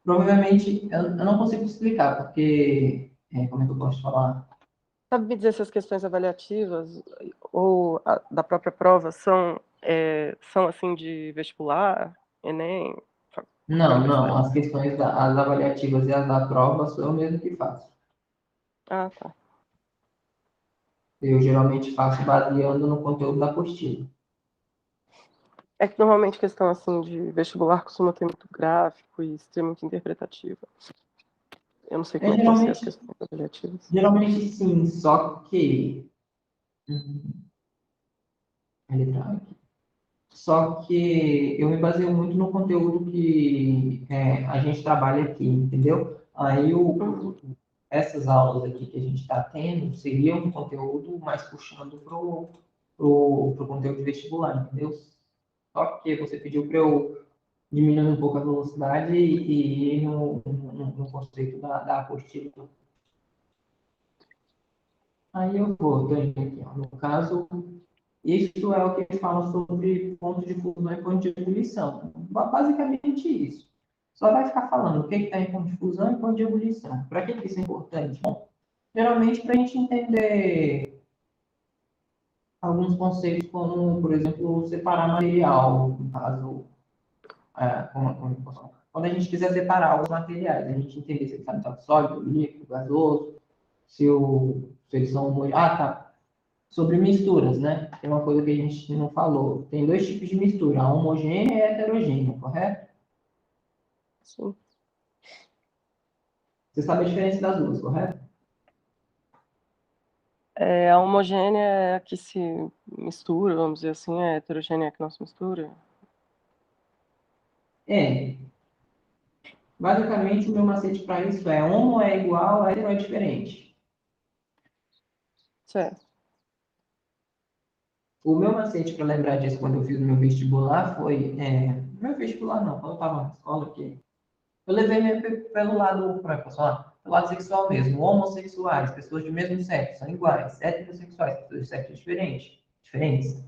Provavelmente, eu não consigo explicar, porque, como é que eu posso falar? Sabe me dizer se as questões avaliativas ou da própria prova são, são assim, de vestibular, Enem, qualquer Não, não, universidade? as questões, as avaliativas e as da prova sou eu mesmo que faço. Ah, tá. Eu geralmente faço baseando no conteúdo da apostila. É que normalmente questão assim de vestibular costuma ter muito gráfico e ser muito interpretativa. Eu não sei É, como é que vão ser as questões avaliativas. geralmente sim, só que... Uhum, ele tá aqui. Só que eu me baseio muito no conteúdo que a gente trabalha aqui, entendeu? Aí Uhum. essas aulas aqui que a gente está tendo seria um conteúdo mais puxando pro conteúdo de vestibular, entendeu? Só que você pediu para eu diminuir um pouco a velocidade e ir no conceito da apostila. Aí eu vou, tô indo aqui, ó. No caso, isso é o que fala sobre ponto de fusão e ponto de ebulição. Basicamente isso. Só vai ficar falando o que está em ponto de fusão e ponto de ebulição. Para que isso é importante? Bom, geralmente para a gente entender alguns conceitos como, por exemplo, separar material, no caso, quando a gente quiser separar os materiais, a gente entender se ele está em estado sólido, líquido, gasoso, se eles são tá. Sobre misturas, né? Tem uma coisa que a gente não falou. Tem dois tipos de mistura, a homogênea e a heterogênea, correto? Sim. Você sabe a diferença das duas, correto? A homogênea é a que se mistura, vamos dizer assim, a heterogênea é a que não se mistura. É. Basicamente, o meu macete para isso é homo é igual, hetero é diferente. Certo. O meu macete para lembrar disso quando eu fiz o meu vestibular foi. Meu vestibular não, quando eu estava na escola, aqui. Eu levei meio pelo lado, como é que eu posso falar? Pelo lado sexual mesmo. Homossexuais, pessoas de mesmo sexo, são iguais. Heterossexuais, pessoas de sexo diferente, diferentes.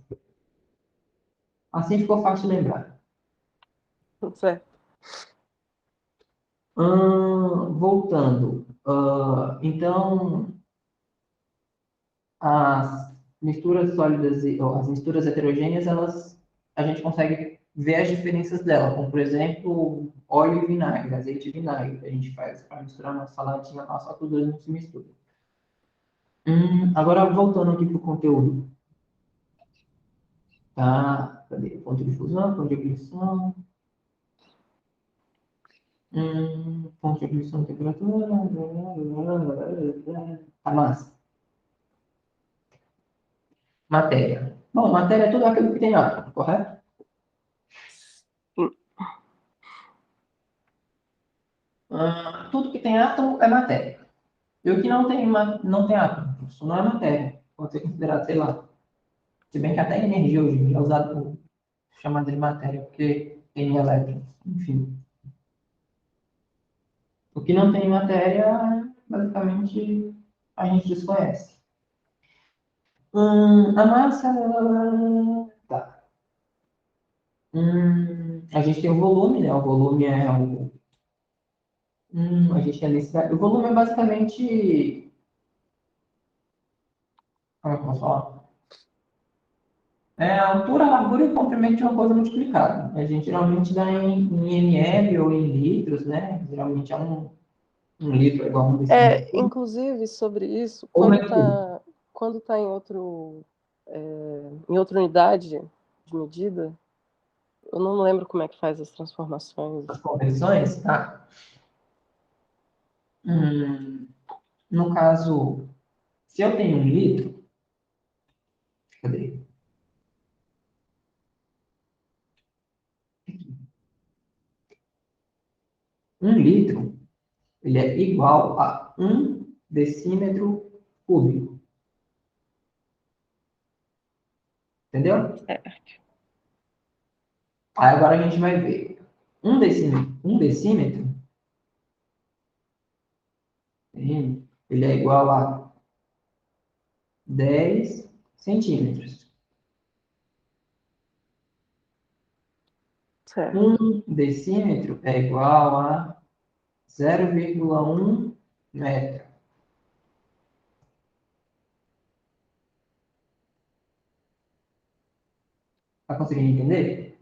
Assim ficou fácil de lembrar. Certo. Voltando. Então, as misturas sólidas e ou as misturas heterogêneas, a gente consegue ver as diferenças dela, como por exemplo, óleo e vinagre, azeite e vinagre, que a gente faz para misturar na saladinha lá, só que os dois não se misturam. Agora, voltando aqui para o conteúdo. Tá? Cadê? Ponto de fusão, ponto de ebulição. Ponto de ebulição, temperatura. Tá massa. Matéria. Bom, matéria é tudo aquilo que tem átomo, correto? Sim. Tudo que tem átomo é matéria. E o que não tem átomo, isso não é matéria. Pode ser considerado, sei lá. Se bem que até energia hoje em dia é usado chamada de matéria, porque tem elétrons, enfim. O que não tem matéria, basicamente, a gente desconhece. A massa. Tá. A gente tem o volume, né? O volume é o. A gente tem a densidade. O volume é basicamente. Como é que eu posso falar? É a altura, a largura e o comprimento de uma coisa multiplicada. A gente geralmente dá em ml ou em litros, né? Geralmente é um litro é igual a um decímetro cúbico, Inclusive, sobre isso, ou metro cúbico. quando tá em outra unidade de medida, eu não lembro como é que faz as transformações. As conversões, tá? Hum, no caso, se eu tenho um litro, cadê? Um litro, ele é igual a um decímetro cúbico. Entendeu? Aí agora a gente vai ver. Um decímetro, ele é igual a 10 centímetros. Certo. Um decímetro é igual a 0,1 metro. Tá conseguindo entender?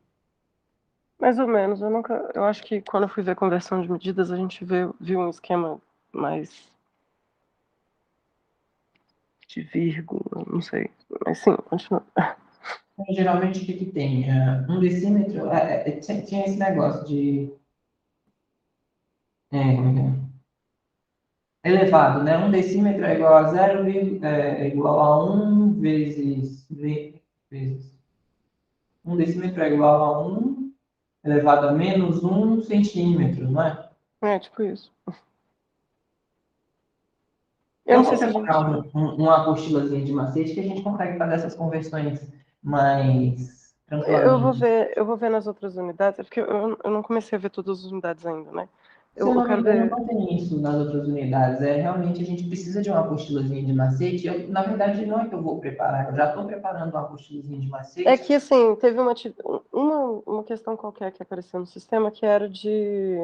Mais ou menos, eu acho que quando eu fui ver conversão de medidas, a gente viu um esquema mais de vírgula, não sei. Mas sim, continua. Então, geralmente, o que que tem? Um decímetro, tinha esse negócio de... como é que é? Elevado, né? Um decímetro é igual a é igual a vezes... Um decímetro é igual a um elevado a menos um centímetro, não é? Tipo isso. Eu Eu não vou sei se a preparar gente. uma apostilazinha de macete que a gente consegue fazer essas conversões mais tranquilamente. Eu vou ver nas outras unidades, é porque eu não comecei a ver todas as unidades ainda, né? Se eu Eu não me quero engano, ver. não tem isso nas outras unidades. Realmente a gente precisa de uma apostilazinha de macete. Na verdade, não é que eu vou preparar, eu já estou preparando uma apostilazinha de É macete que, assim, teve uma questão qualquer que apareceu no sistema que era de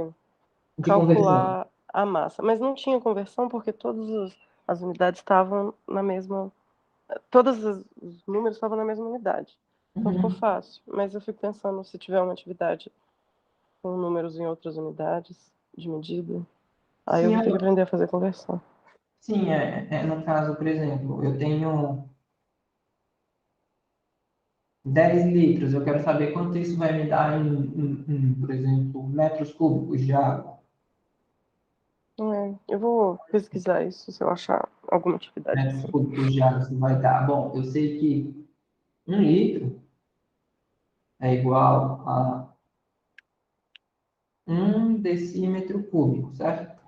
de conversão. calcular a massa, mas não tinha conversão porque as unidades estavam na mesma. todos os números estavam na mesma unidade. Então ficou Uhum. fácil. Mas eu fico pensando se tiver uma atividade com números em outras unidades de medida, aí eu Sim, vou ter que aprender a fazer conversão. sim, no caso, por exemplo, eu tenho 10 litros, eu quero saber quanto isso vai me dar por exemplo, metros cúbicos de água. Eu vou pesquisar isso se eu achar alguma atividade Metros assim. cúbicos de água isso vai dar. Bom, eu sei que 1 litro é igual a 1 decímetro cúbico, certo?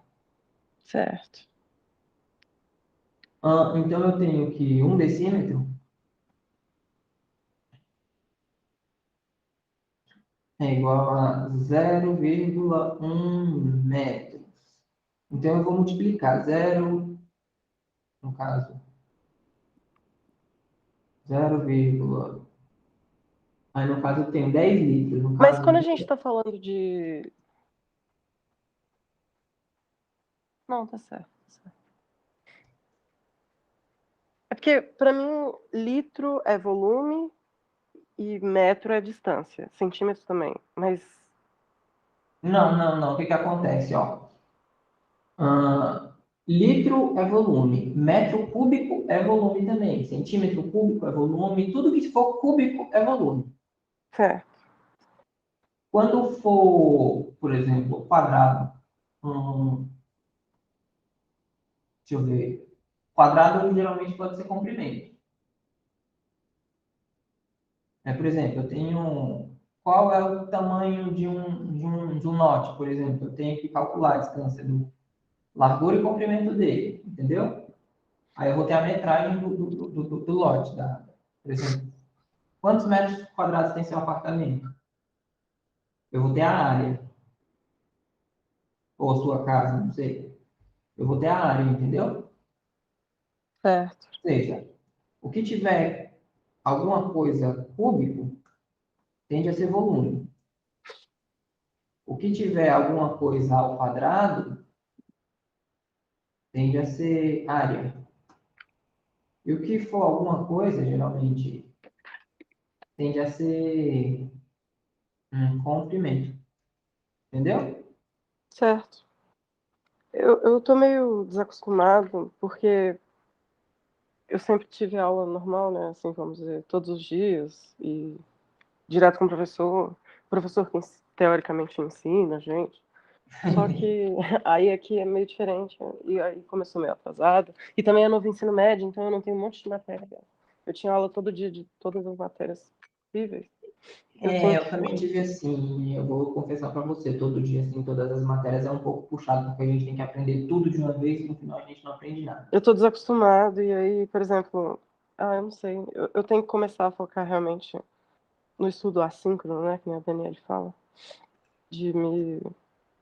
Certo. Então eu tenho que 1 decímetro é igual a 0,1 metros. Então eu vou multiplicar zero, no caso, 0, aí no caso eu tenho 10 litros, no Mas caso, quando a gente está falando de. Não, tá certo. Tá certo. É porque, para mim, litro é volume e metro é distância. Centímetro também. Mas. não, o que que acontece, ó? Ah, litro é volume, metro cúbico é volume também, centímetro cúbico é volume, tudo que for cúbico é volume. Certo. Quando for, por exemplo, quadrado, hum, deixa eu ver, quadrado geralmente pode ser comprimento. Por exemplo, eu tenho. Qual é o tamanho de um note, por exemplo? Eu tenho que calcular a distância do largura e comprimento dele, entendeu? Aí eu vou ter a metragem do lote, por exemplo. Quantos metros quadrados tem seu apartamento? Eu vou ter a área. Ou a sua casa, não sei. Eu vou ter a área, entendeu? Certo. Ou seja, o que tiver alguma coisa cúbico tende a ser volume. O que tiver alguma coisa ao quadrado tende a ser área. E o que for alguma coisa, geralmente, tende a ser comprimento. Entendeu? Certo. Eu tô meio desacostumado, porque eu sempre tive aula normal, né? Assim, vamos dizer, todos os dias, e direto com o professor que teoricamente ensina a gente. Só que aí aqui é meio diferente, e aí começou meio atrasado. E também é novo ensino médio, então eu não tenho um monte de matéria. Eu tinha aula todo dia de todas as matérias possíveis. Eu tenho Eu que. também tive assim, eu vou confessar para você, todo dia, assim, todas as matérias é um pouco puxado, porque a gente tem que aprender tudo de uma vez e no final a gente não aprende nada. Eu tô desacostumado, e aí, por exemplo, eu não sei, eu tenho que começar a focar realmente no estudo assíncrono, né, que nem a Daniela fala, de me.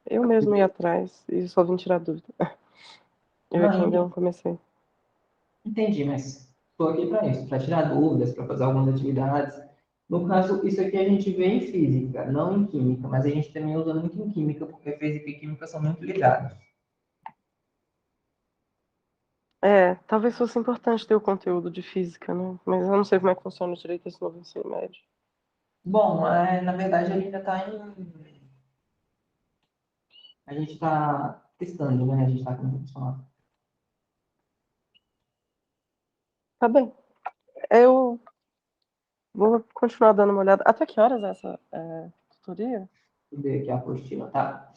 Eu mesmo ir atrás e só vim tirar dúvida. Eu aqui Não, ainda não comecei. entendi, mas estou aqui para isso, para tirar dúvidas, para fazer algumas atividades. No caso, isso aqui a gente vê em física, não em química, mas a gente também usa muito em química, porque física e química são muito ligados. É, talvez fosse importante ter o conteúdo de física, né? Mas eu não sei como é que funciona direito esse novo ensino médio. Bom, na verdade ele ainda está em. A gente está testando, né? A gente está como funciona. Tá bem. Eu vou continuar dando uma olhada. Até que horas é essa tutoria? Deixa eu ver aqui a apostila, tá?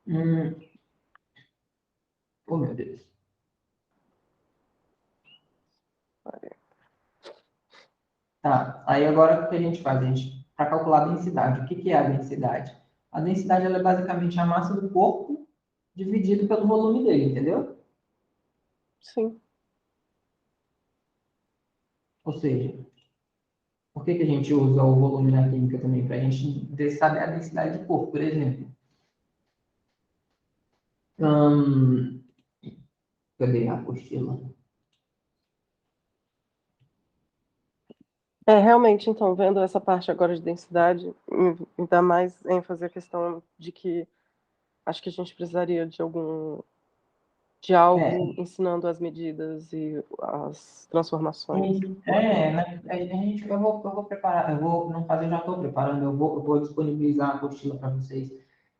Hum, oh, meu Deus. Tá, aí agora o que a gente faz? Para calcular a densidade, o que que é a densidade? A densidade ela é basicamente a massa do corpo dividido pelo volume dele, entendeu? Sim, Ou seja, por que que a gente usa o volume na química também? Para a gente saber a densidade do corpo, por exemplo. Hum, cadê a apostila? realmente, então, vendo essa parte agora de densidade, me dá mais ênfase a questão de que acho que a gente precisaria de de É, algo ensinando as medidas e as transformações. né, a gente, eu vou preparar, eu vou, não fazer, já estou preparando, eu vou disponibilizar a apostila para vocês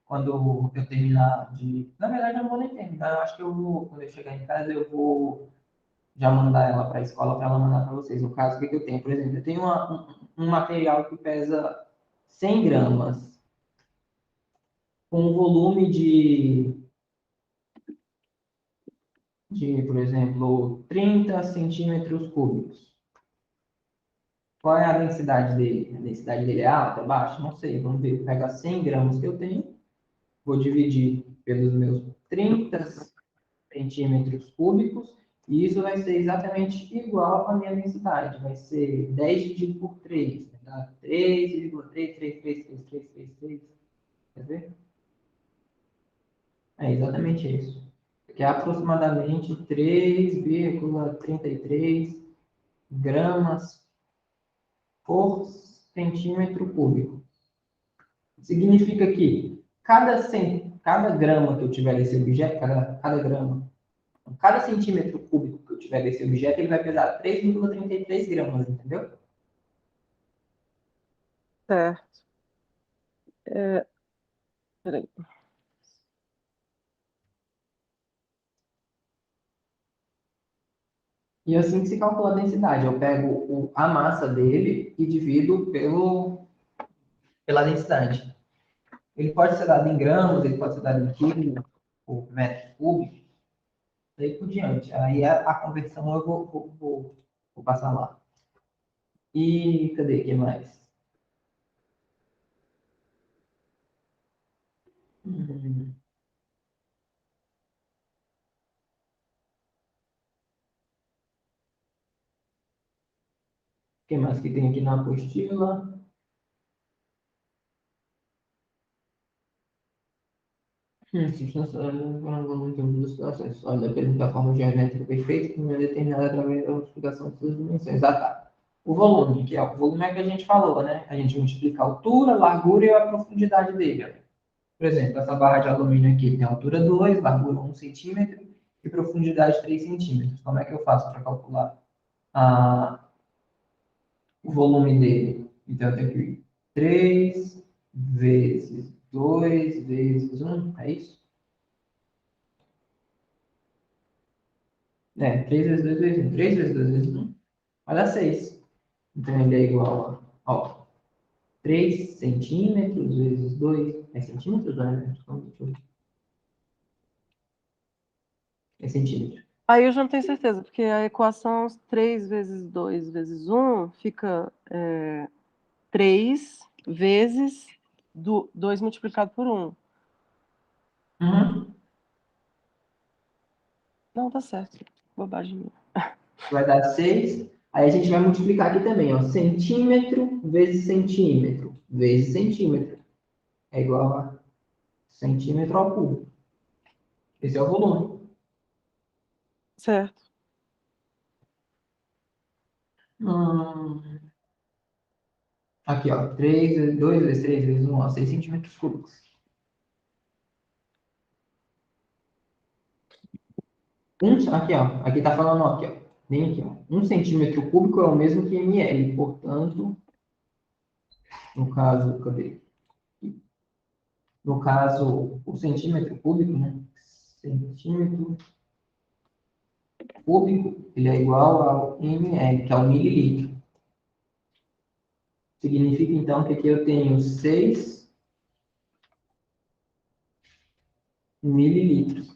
quando eu terminar de. Na verdade, eu não vou nem terminar, eu acho que eu vou, quando eu chegar em casa, eu vou já mandar ela para a escola para ela mandar para vocês. No caso, o que que eu tenho? Por exemplo, eu tenho um material que pesa 100 gramas, com um volume por exemplo, 30 centímetros cúbicos. Qual é a densidade dele? A densidade dele é alta, é baixa? Não sei, vamos ver. Vou pegar 100 gramas que eu tenho, vou dividir pelos meus 30 centímetros cúbicos, e isso vai ser exatamente igual à minha densidade. Vai ser 10 dividido por 3, vai dar 3,3333333. Quer ver? É exatamente isso. Que é aproximadamente 3,33 gramas por centímetro cúbico. Significa que cada grama que eu tiver desse objeto, cada grama, cada centímetro cúbico que eu tiver desse objeto, ele vai pesar 3,33 gramas, entendeu? Certo. É, peraí. E assim que se calcula a densidade. Eu pego a massa dele e divido pela densidade. Ele pode ser dado em gramas, ele pode ser dado em quilo, ou metro cúbico, daí por diante. Aí a conversão eu vou passar lá. E cadê? O que mais? O que mais que tem aqui na apostila? Situações. Olha, depende da forma geométrica perfeita que é determinada através da multiplicação de suas dimensões. Ah, tá. O volume, que é o volume é que a gente falou, né? A gente multiplica a altura, a largura e a profundidade dele. Por exemplo, essa barra de alumínio aqui tem altura 2, largura 1 centímetro e profundidade 3 centímetros. Como é que eu faço para calcular o volume dele? Então, eu tenho que 3 vezes 2 vezes 1, é isso? 3 vezes 2 vezes 1. 3 vezes 2 vezes 1 vai dar 6. Então, ele é igual a, ó, 3 centímetros vezes 2. É centímetros, né? Então, deixa eu ver. É centímetro. Aí eu já não tenho certeza, porque a equação 3 vezes 2 vezes um fica 3 vezes 2 multiplicado por um. Uhum. Não, tá certo. Bobagem minha. Vai dar 6. Aí a gente vai multiplicar aqui também, ó. Centímetro vezes centímetro vezes centímetro. É igual a centímetro ao cubo. Esse é o volume. Certo. Hum, aqui, ó. 3 vezes 2 vezes 3 vezes 1, ó. 6 centímetros cúbicos. Aqui, ó. Aqui tá falando, ó, aqui, ó. Bem aqui, ó. 1 centímetro cúbico é o mesmo que ml. Portanto, no caso, cadê? No caso, o centímetro cúbico, né? Centímetro cúbico, ele é igual ao ml, que é o mililitro. Significa, então, que aqui eu tenho 6 mililitros.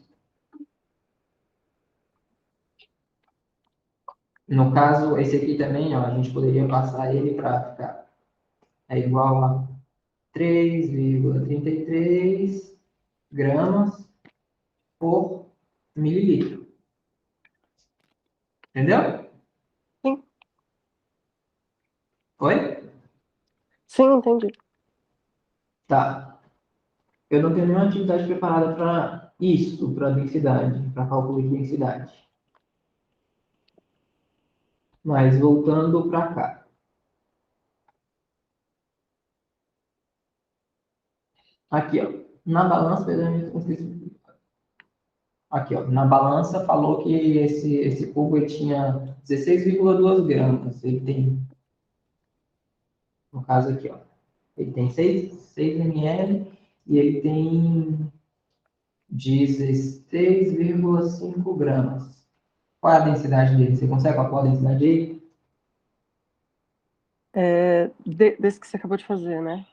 No caso, esse aqui também, ó, a gente poderia passar ele para ficar igual a 3,33 gramas por mililitro. Entendeu? Sim, Foi? sim, entendi. Tá. Eu não tenho nenhuma atividade preparada para isso, para densidade, para cálculo de densidade. Mas voltando para cá. Aqui, ó. Na balança, pesamos Aqui, ó, na balança falou que esse cubo ele tinha 16,2 gramas. Ele tem, no caso aqui, ó, ele tem 6 ml e ele tem 16,5 gramas. Qual é a densidade dele? Você consegue calcular a densidade aí? Desse que você acabou de fazer, né?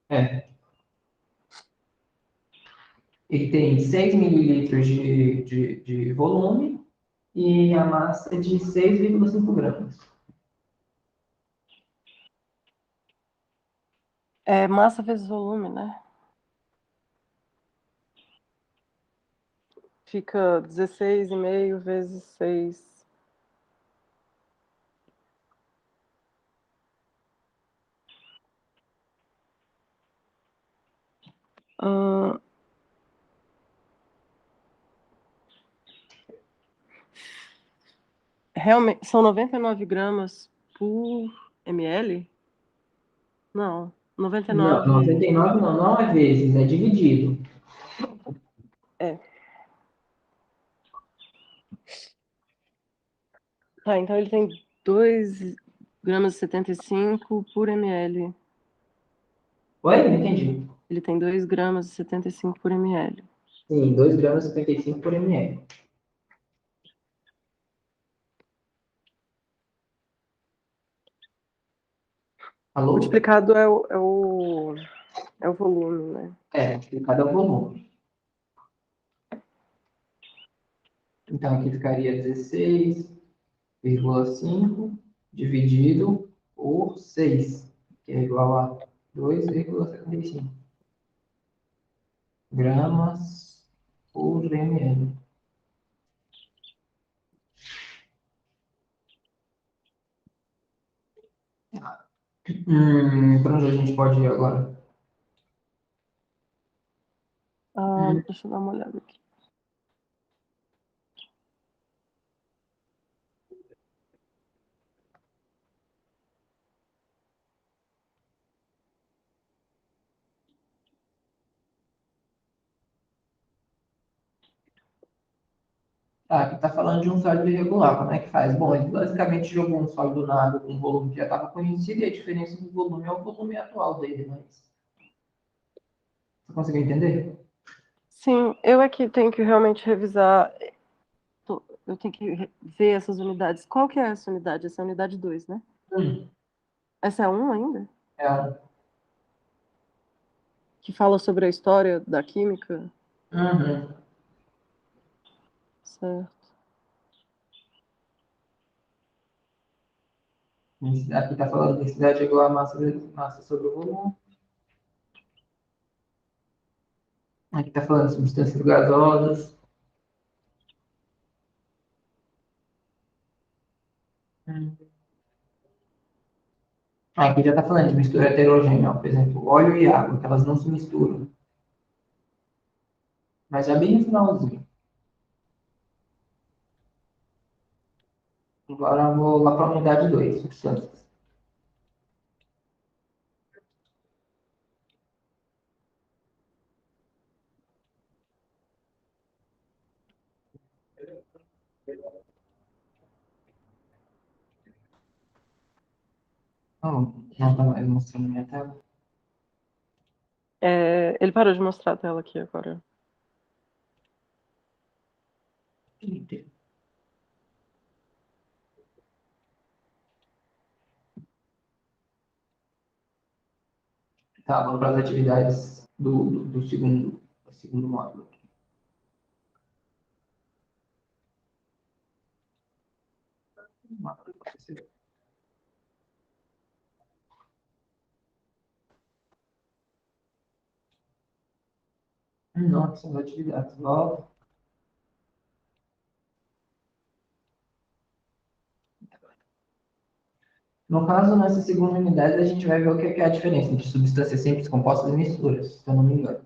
É. Ele tem 6 mililitros de volume e a massa é de 6,5 gramas. É massa vezes volume, né? Fica 16,5 vezes 6. Ah, realmente, são 99 gramas por ml? Não, Não, 99. 99 não, não é vezes, é dividido. É. Tá, então ele tem 2,75 gramas por ml. Oi? Não entendi. Ele tem 2,75 gramas por ml. Sim, 2,75 por ml. Alô? Multiplicado é o volume, né? É, cada volume. Então aqui ficaria 16,5 dividido por 6, que é igual a 2,75 gramas por ml. Para onde a gente pode ir agora? Deixa eu dar uma olhada aqui. Ah, aqui está falando de um sólido irregular. Como é que faz? Bom, ele basicamente jogou um sólido na água com um volume que já estava conhecido e a diferença do volume é o volume atual dele, mas você conseguiu entender? Sim, eu aqui tenho que realmente revisar. Eu tenho que ver essas unidades. Qual que é essa unidade? Essa é a unidade 2, né? Hum, Essa é a 1 ainda? é, Que fala sobre a história da química? uhum. Certo. Aqui está falando de densidade igual a massa sobre o volume. Aqui está falando de substâncias gasosas. Hum. Aqui já está falando de mistura heterogênea, ó, por exemplo, óleo e água, que elas não se misturam. Mas já bem no finalzinho. Agora eu vou lá para a unidade 2, substâncias. Oh, não está mais mostrando minha tela. Ele parou de mostrar a tela aqui agora. Tá, vamos para as atividades do segundo módulo. Nossa, as atividades. Volta. No caso, nessa segunda unidade, a gente vai ver o que é a diferença entre substâncias simples, compostas e misturas, se eu não me engano.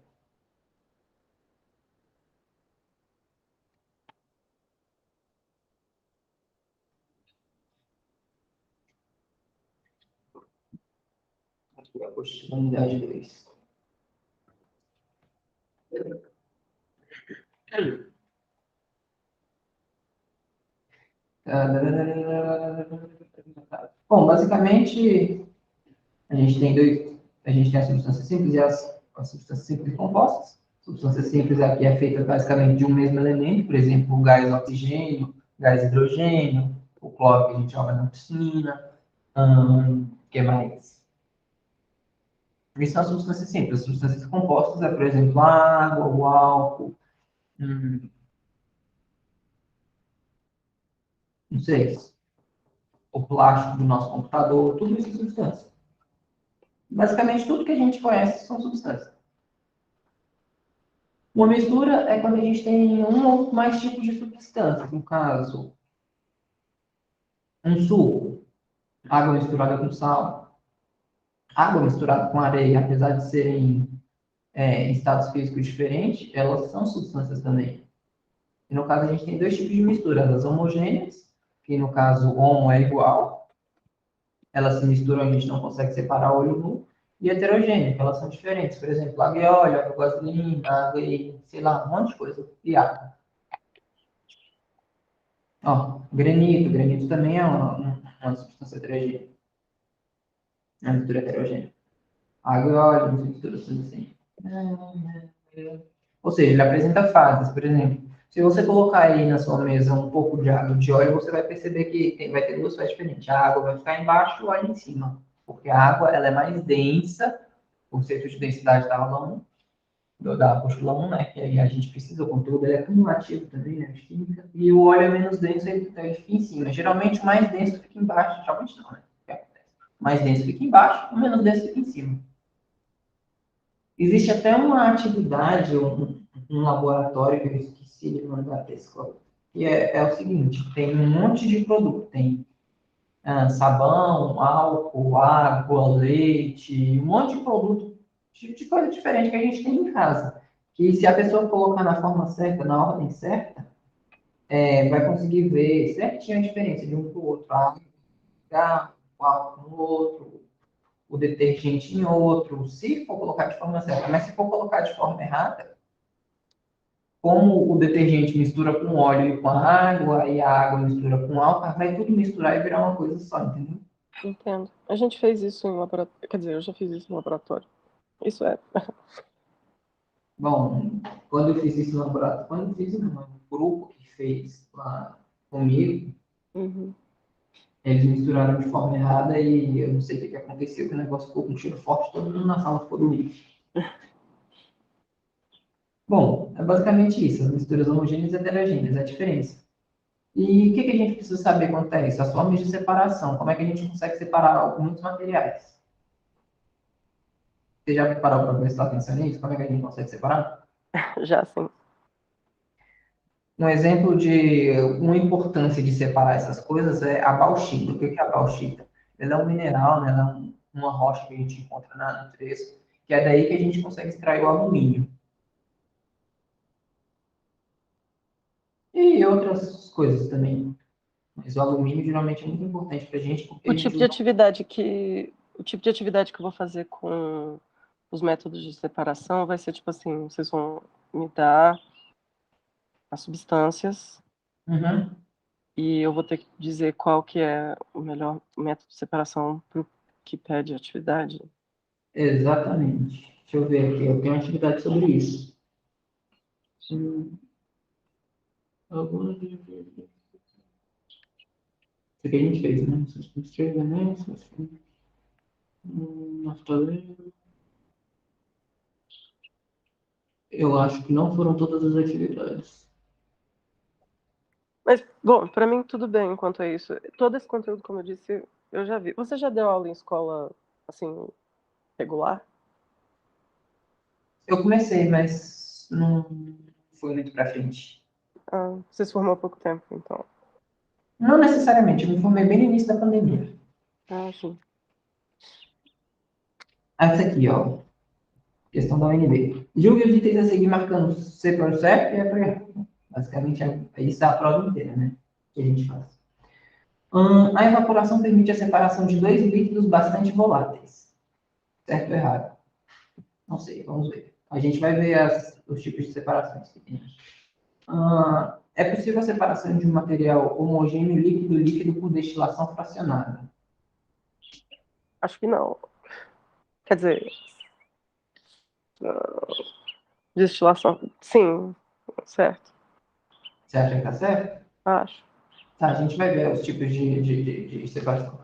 Aqui, a apostila, unidade 2. Bom, basicamente, a gente tem as substâncias simples e as substâncias simples e compostas. Substância simples aqui é feita basicamente de um mesmo elemento, por exemplo, o gás oxigênio, gás hidrogênio, o cloro que a gente joga na piscina, que mais? Isso são as substâncias simples. As substâncias compostas é, por exemplo, a água, o álcool, não sei, o plástico do nosso computador, tudo isso é substância. Basicamente, tudo que a gente conhece são substâncias. Uma mistura é quando a gente tem um ou mais tipos de substância. No caso, um suco, água misturada com sal, água misturada com areia, apesar de serem estados físicos diferentes, elas são substâncias também. E no caso, a gente tem dois tipos de mistura: as homogêneas, que no caso, homo é igual, elas se misturam, a gente não consegue separar olho nu, e heterogênea, que elas são diferentes. Por exemplo, água e óleo, água e gasolina, água e, sei lá, um monte de coisa, e água. Ó, granito também é uma substância heterogênea, uma mistura heterogênea. Água e óleo, mistura tudo assim. Ou seja, ele apresenta fases, por exemplo. Se você colocar aí na sua mesa um pouco de água e de óleo, você vai perceber que vai ter duas fases diferentes. A água vai ficar embaixo e o óleo em cima. Porque a água ela é mais densa, o conceito de densidade da aula 1, da apostila 1, né? Que aí a gente precisa, o conteúdo ele é cumulativo também, né? De química. E o óleo é menos denso, ele fica em cima. Geralmente o mais denso fica embaixo, geralmente não, né? O mais denso fica embaixo, o menos denso fica em cima. Existe até uma atividade, um laboratório que eu esqueci de mandar para a escola, que é o seguinte, tem um monte de produto, tem sabão, álcool, água, leite, um monte de produto, de coisa diferente que a gente tem em casa. Que se a pessoa colocar na forma certa, na ordem certa, vai conseguir ver certinho a diferença de um para o outro. A água, o álcool no outro, o detergente em outro, se for colocar de forma certa. Mas se for colocar de forma errada, como o detergente mistura com óleo e com a água, e a água mistura com álcool, vai tudo misturar e virar uma coisa só, entendeu? Entendo. A gente fez isso em laboratório. Quer dizer, eu já fiz isso no laboratório. Isso é. Bom, quando eu fiz isso no laboratório, quando eu fiz um grupo que fez lá comigo, Uhum. eles misturaram de forma errada e eu não sei o que aconteceu, que o negócio ficou com um cheiro forte, todo mundo na sala ficou doente. Bom, é basicamente isso, as misturas homogêneas e heterogêneas, é a diferença. E o que a gente precisa saber quanto a isso? As formas de separação, como é que a gente consegue separar alguns materiais? Você já parou para prestar atenção nisso? Como é que a gente consegue separar? Já sim. Um exemplo de uma importância de separar essas coisas é a bauxita. O que é a bauxita? Ela é um mineral, né? Ela é uma rocha que a gente encontra na natureza, que é daí que a gente consegue extrair o alumínio. E outras coisas também. Mas o alumínio geralmente é muito importante para a gente, porque a O gente tipo de usa. atividade que o tipo de atividade que eu vou fazer com os métodos de separação vai ser tipo assim, vocês vão me dar as substâncias Uhum. e eu vou ter que dizer qual que é o melhor método de separação para o que pede atividade. Exatamente. Deixa eu ver aqui, eu tenho uma atividade sobre isso. Algumas. Isso que a gente fez, né? Naftaleno. Eu acho que não foram todas as atividades. Mas, bom, para mim tudo bem quanto a isso. Todo esse conteúdo, como eu disse, eu já vi. Você já deu aula em escola, assim, regular? Eu comecei, mas não foi muito pra frente. Ah, você se formou há pouco tempo, então. Não necessariamente, eu me formei bem no início da pandemia. Ah, sim. Essa aqui, ó, questão da UNB. Julgue os itens a seguir marcando C para o certo e E para o errado. Basicamente, isso é a prova inteira, né? Que a gente faz. A evaporação permite a separação de dois líquidos bastante voláteis. Certo ou errado? Não sei, vamos ver. A gente vai ver os tipos de separações que tem. É possível a separação de um material homogêneo líquido-líquido por destilação fracionada? Acho que não. Quer dizer, destilação. Sim, certo. Você acha que está certo? Acho. Tá, a gente vai ver os tipos de separação.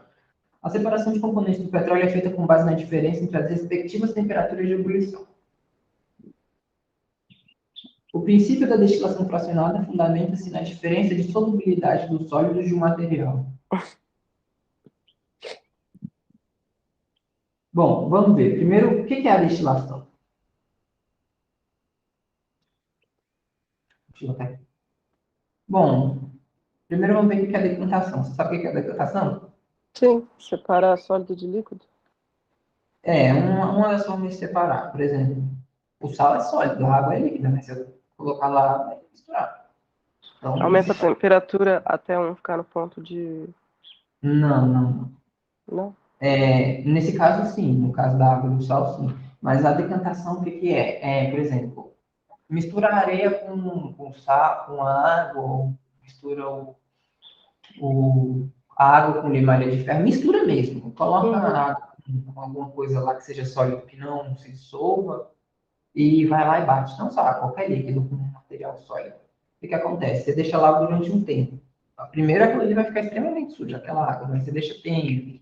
A separação de componentes do petróleo é feita com base na diferença entre as respectivas temperaturas de ebulição. O princípio da destilação fracionada fundamenta-se na diferença de solubilidade dos sólidos de um material. Bom, vamos ver. Primeiro, o que é a destilação? Deixa eu botar aqui. Bom, primeiro vamos ver o que é a decantação. Você sabe o que é a decantação? Sim, separar sólido de líquido. É uma das formas de separar. Por exemplo, o sal é sólido, a água é líquida, né? Se eu colocar lá, vai misturar. Então, Aumenta a temperatura até um ficar no ponto de. não. Não? Nesse caso, sim. No caso da água e do sal, sim. Mas a decantação, o que que é? Por exemplo, mistura a areia com sal, com água, ou mistura o, a água com limalha de ferro, mistura mesmo. Coloca Uhum. a água com alguma coisa lá que seja sólido, que não se dissolva, e vai lá e bate. Não só qualquer líquido com material sólido. O que que acontece? Você deixa lá durante um tempo. A primeira, aquilo ali vai ficar extremamente suja, aquela água, mas você deixa tempo.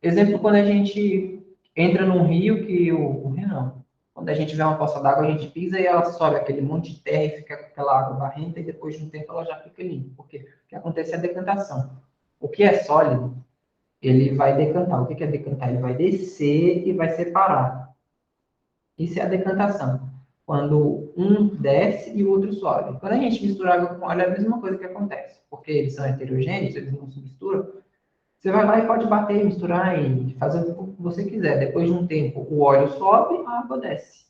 Exemplo, quando a gente entra num rio, que o rio não. Quando a gente vê uma poça d'água, a gente pisa e ela sobe aquele monte de terra e fica com aquela água barrenta e depois de um tempo ela já fica limpa. Porque o que acontece é a decantação. O que é sólido, ele vai decantar. O que é decantar? Ele vai descer e vai separar. Isso é a decantação. Quando um desce e o outro sobe. Quando a gente mistura água com óleo, é a mesma coisa que acontece. Porque eles são heterogêneos, eles não se misturam. Você vai lá e pode bater, misturar e fazer o que você quiser. Depois de um tempo, o óleo sobe, a água desce.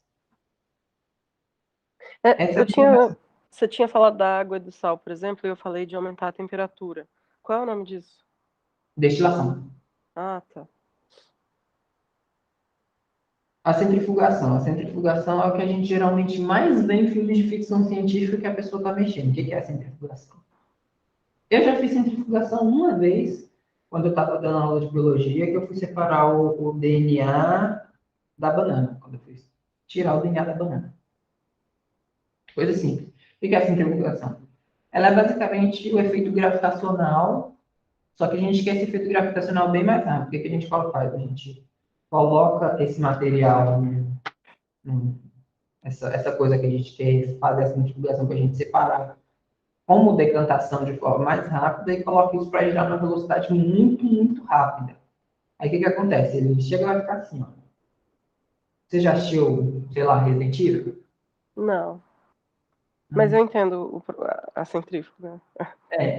Essa é Eu a tinha. combinação. Você tinha falado da água e do sal, por exemplo, e eu falei de aumentar a temperatura. Qual é o nome disso? Destilação. Ah, tá. A centrifugação. A centrifugação é o que a gente geralmente mais vê em filmes de ficção científica que a pessoa está mexendo. O que é a centrifugação? Eu já fiz centrifugação uma vez, quando eu estava dando aula de biologia, que eu fui separar o DNA da banana. Quando eu fui tirar o DNA da banana. Coisa simples. O que é a centrifugação? Ela é basicamente o efeito gravitacional. Só que a gente quer esse efeito gravitacional bem mais rápido. O que que a gente faz? A gente coloca esse material, essa coisa que a gente quer fazer essa multiplicação para a gente separar como decantação de forma mais rápida e coloca isso para girar numa velocidade muito rápida. Aí o que que acontece? Ele chega e vai ficar assim, ó. Você já assistiu, sei lá, Resident Evil? Não. Mas eu Hum. entendo a centrífuga.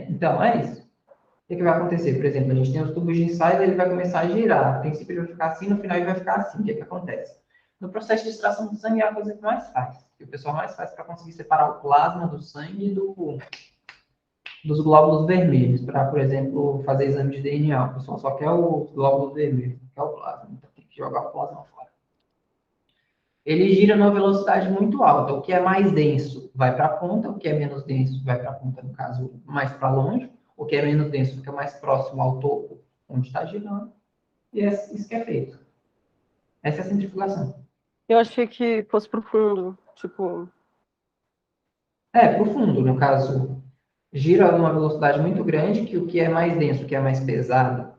Então, é isso. O que que vai acontecer? Por exemplo, a gente tem os tubos de ensaio, ele vai começar a girar. A princípio ele vai ficar assim, no final ele vai ficar assim. O que que acontece? No processo de extração do sangue é a coisa que mais faz. Que o pessoal mais faz para conseguir separar o plasma do sangue dos glóbulos vermelhos. Para, por exemplo, fazer exame de DNA. O pessoal só quer os glóbulos vermelhos, não quer o plasma. Então tem que jogar o plasma fora. Ele gira numa velocidade muito alta. O que é mais denso vai para a ponta, o que é menos denso vai para a ponta, no caso, mais para longe. O que é menos denso fica mais próximo ao topo, onde está girando. E é isso que é feito. Essa é a centrifugação. Eu achei que fosse profundo. Tipo, Profundo, no caso, gira numa velocidade muito grande, que o que é mais denso, o que é mais pesado,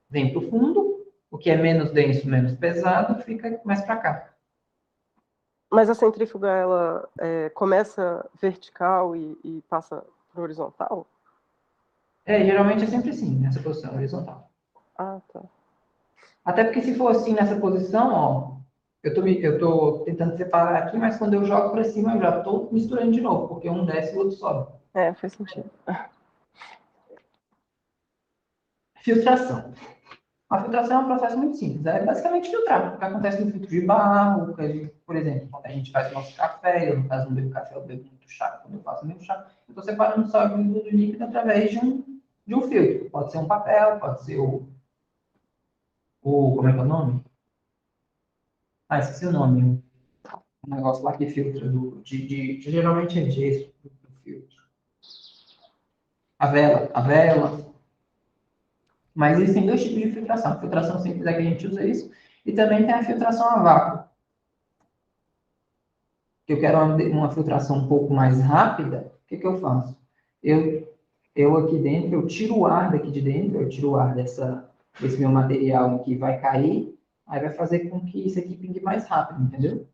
vem para o fundo, o que é menos denso, menos pesado, fica mais para cá. mas a centrífuga, ela começa vertical e passa para horizontal? Geralmente é sempre assim, nessa posição horizontal. Ah, tá. Até porque se for assim nessa posição, ó, eu tô tentando separar aqui, mas quando eu jogo para cima, eu já estou misturando de novo, porque um desce e o outro sobe. É, faz sentido. Filtração. A filtração é um processo muito simples. É basicamente filtrar. O que acontece no filtro de barro, por exemplo, quando a gente faz o nosso café, eu no caso não bebo café, eu bebo muito chá. Quando eu faço meu chá, eu estou separando o sólido do líquido através de um filtro. Pode ser um papel, pode ser como é que é o nome? Ah, esqueci o nome. um negócio lá que filtra geralmente é gesso do filtro. A vela. Mas existem dois tipos de filtração. A filtração simples é que a gente usa isso, e também tem a filtração a vácuo. Que eu quero uma filtração um pouco mais rápida, o que, que eu faço? Eu aqui dentro, eu tiro o ar daqui de dentro, eu tiro o ar desse meu material que vai cair, aí vai fazer com que isso aqui pingue mais rápido, entendeu?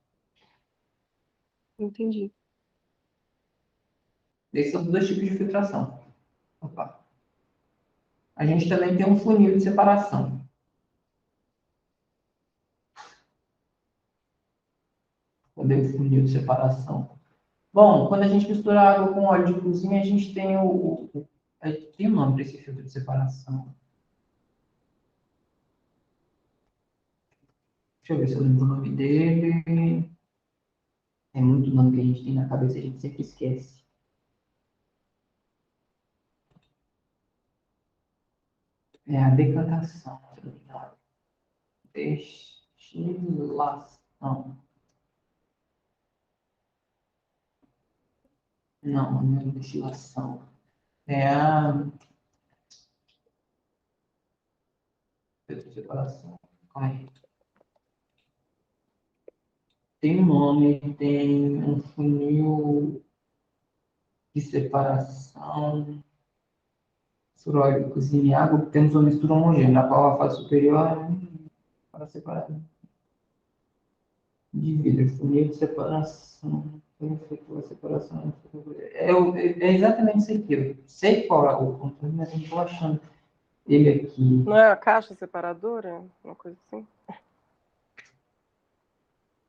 Entendi. Esses são os dois tipos de filtração. Opa. A gente também tem um funil de separação. Cadê o funil de separação? Bom, quando a gente mistura água com óleo de cozinha, a gente tem tem um nome para esse filtro de separação. Deixa eu ver se eu lembro o nome dele. É muito nome que a gente tem na cabeça, a gente sempre esquece. É a decantação. Destilação. Não, não é destilação. É a separação. Ai, tem um nome, tem um funil de separação. Óleo, cozinha e água, temos uma mistura homogênea, na qual a fase superior é para separar de vidro, funil de separação, efetua a separação. É exatamente isso aqui. Eu sei qual é o controle, mas não estou achando ele aqui. Não é a caixa separadora? Uma coisa assim?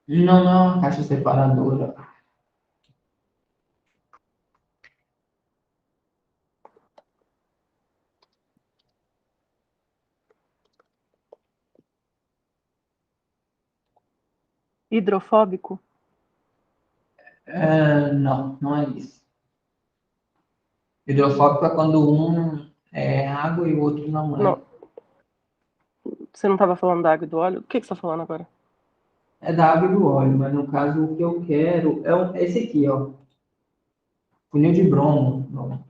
Não, não é uma caixa separadora. Hidrofóbico? Não, não é isso. Hidrofóbico é quando um é água e o outro não é. Não. Você não estava falando da água e do óleo? O que você está falando agora? É da água e do óleo, mas no caso o que eu quero é esse aqui, ó. Funil de bromo. Não.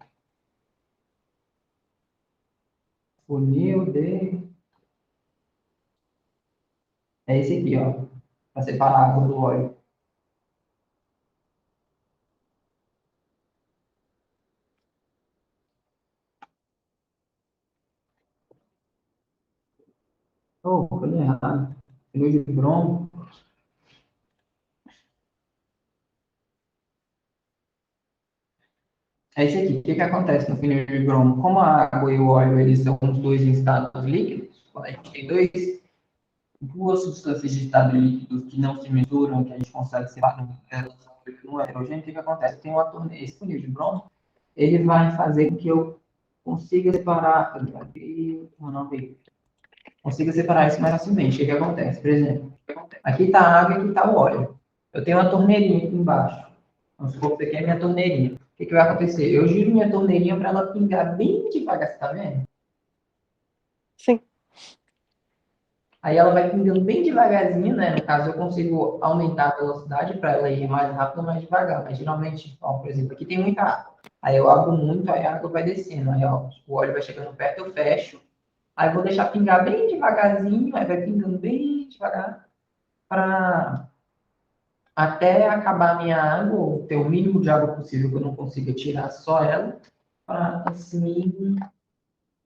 Funil de. É esse aqui, ó. Para separar a água do óleo. Oh, foi errado. Funil de bromo. É esse aqui. O que que acontece no funil de bromo? Como a água e o óleo eles são os dois em estados líquidos, quando a gente tem duas substâncias de estado líquido que não se misturam, que a gente consegue separar no hidrogênio, o que que acontece? Tem uma torneira, esse funil de bromo, ele vai fazer com que eu consiga separar, consiga separar isso mais facilmente. O que que acontece? Por exemplo, aqui está a água e aqui está o óleo. Eu tenho uma torneirinha aqui embaixo. Vamos supor que isso aqui é a minha torneirinha. O que que vai acontecer? Eu giro minha torneirinha para ela pingar bem devagar, você está vendo? Sim. Aí ela vai pingando bem devagarzinho, né? No caso, eu consigo aumentar a velocidade para ela ir mais rápido ou mais devagar. Mas geralmente, ó, por exemplo, aqui tem muita água. Aí eu abro muito, aí a água vai descendo. Aí, ó, o óleo vai chegando perto, eu fecho. Aí eu vou deixar pingar bem devagarzinho, aí vai pingando bem devagar para até acabar a minha água, ou ter o mínimo de água possível que eu não consiga tirar só ela, para assim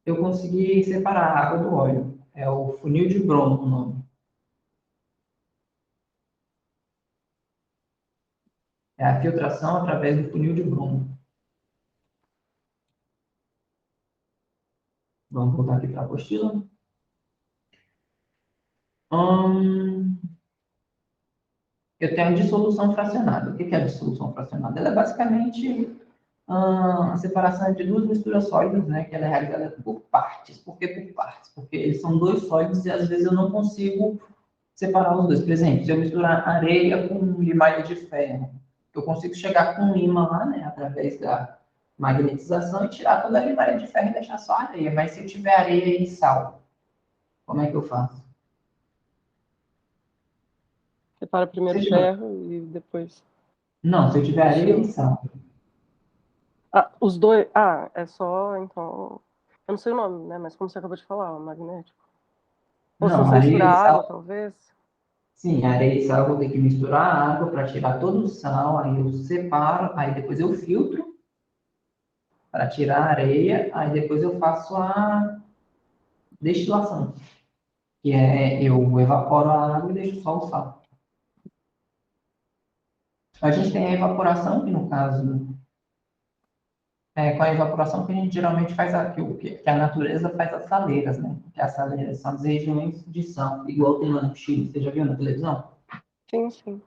eu conseguir separar a água do óleo. É o funil de bromo o nome. É a filtração através do funil de bromo. Vamos voltar aqui para a apostila. Hum, eu tenho a dissolução fracionada. O que é a dissolução fracionada? Ela é basicamente a separação de duas misturas sólidas, né? Que ela é realizada por partes. Por que por partes? Porque eles são dois sólidos e às vezes eu não consigo separar os dois. Por exemplo, se eu misturar areia com limalha de ferro, eu consigo chegar com um ímã lá, né? Através da magnetização e tirar toda a limalha de ferro e deixar só a areia. Mas se eu tiver areia e sal, como é que eu faço? Separa primeiro Se o tiver- ferro e depois Não, se eu tiver areia e destila. sal. Ah, os dois. Ah, é só, então. Eu não sei o nome, né? Mas como você acabou de falar, o magnético. Ou se Não, você areia misturar e água, sal. talvez. Sim, areia e sal eu vou ter que misturar a água para tirar todo o sal, aí eu separo, aí depois eu filtro para tirar a areia, aí depois eu faço a destilação, que é eu evaporo a água e deixo só o sal. A gente tem a evaporação, que no caso, com a evaporação que a gente geralmente faz que a natureza faz as saleiras, né? Que as saleiras são as regiões de sal, igual tem lá no Chile, você já viu na televisão? Sim, sim.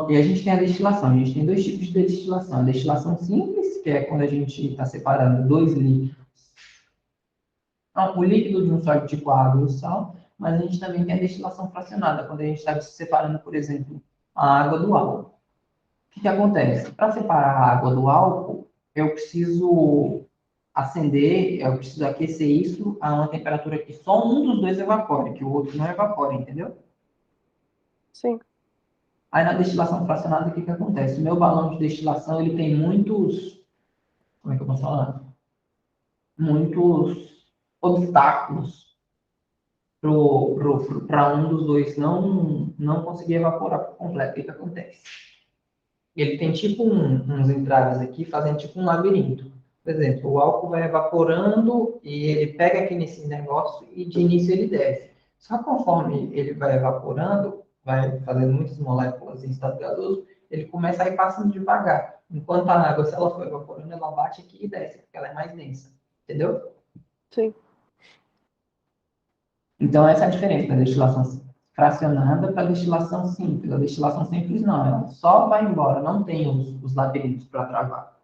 E a gente tem a destilação. A gente tem dois tipos de destilação. A destilação simples, que é quando a gente está separando dois líquidos. Não, o líquido de um sólido tipo água e o sal, mas a gente também tem a destilação fracionada, quando a gente está separando, por exemplo, a água do álcool. O que acontece? Para separar a água do álcool, eu preciso acender, eu preciso aquecer isso a uma temperatura que só um dos dois evapore, que o outro não evapore, entendeu? Sim. Aí na destilação fracionada, o que acontece? O meu balão de destilação, ele tem muitos, como é que eu posso falar? Muitos obstáculos para um dos dois não conseguir evaporar por completo. O que acontece? Ele tem tipo uns entraves aqui, fazendo tipo um labirinto. Por exemplo, o álcool vai evaporando e ele pega aqui nesse negócio e de início ele desce. Só conforme ele vai evaporando, vai fazendo muitas moléculas em estado gasoso, ele começa a ir passando devagar. Enquanto a água, se ela for evaporando, ela bate aqui e desce, porque ela é mais densa. Entendeu? Sim. Então, essa é a diferença da destilação fracionada para a destilação simples. A destilação simples não, ela só vai embora, não tem os labirintos para travar.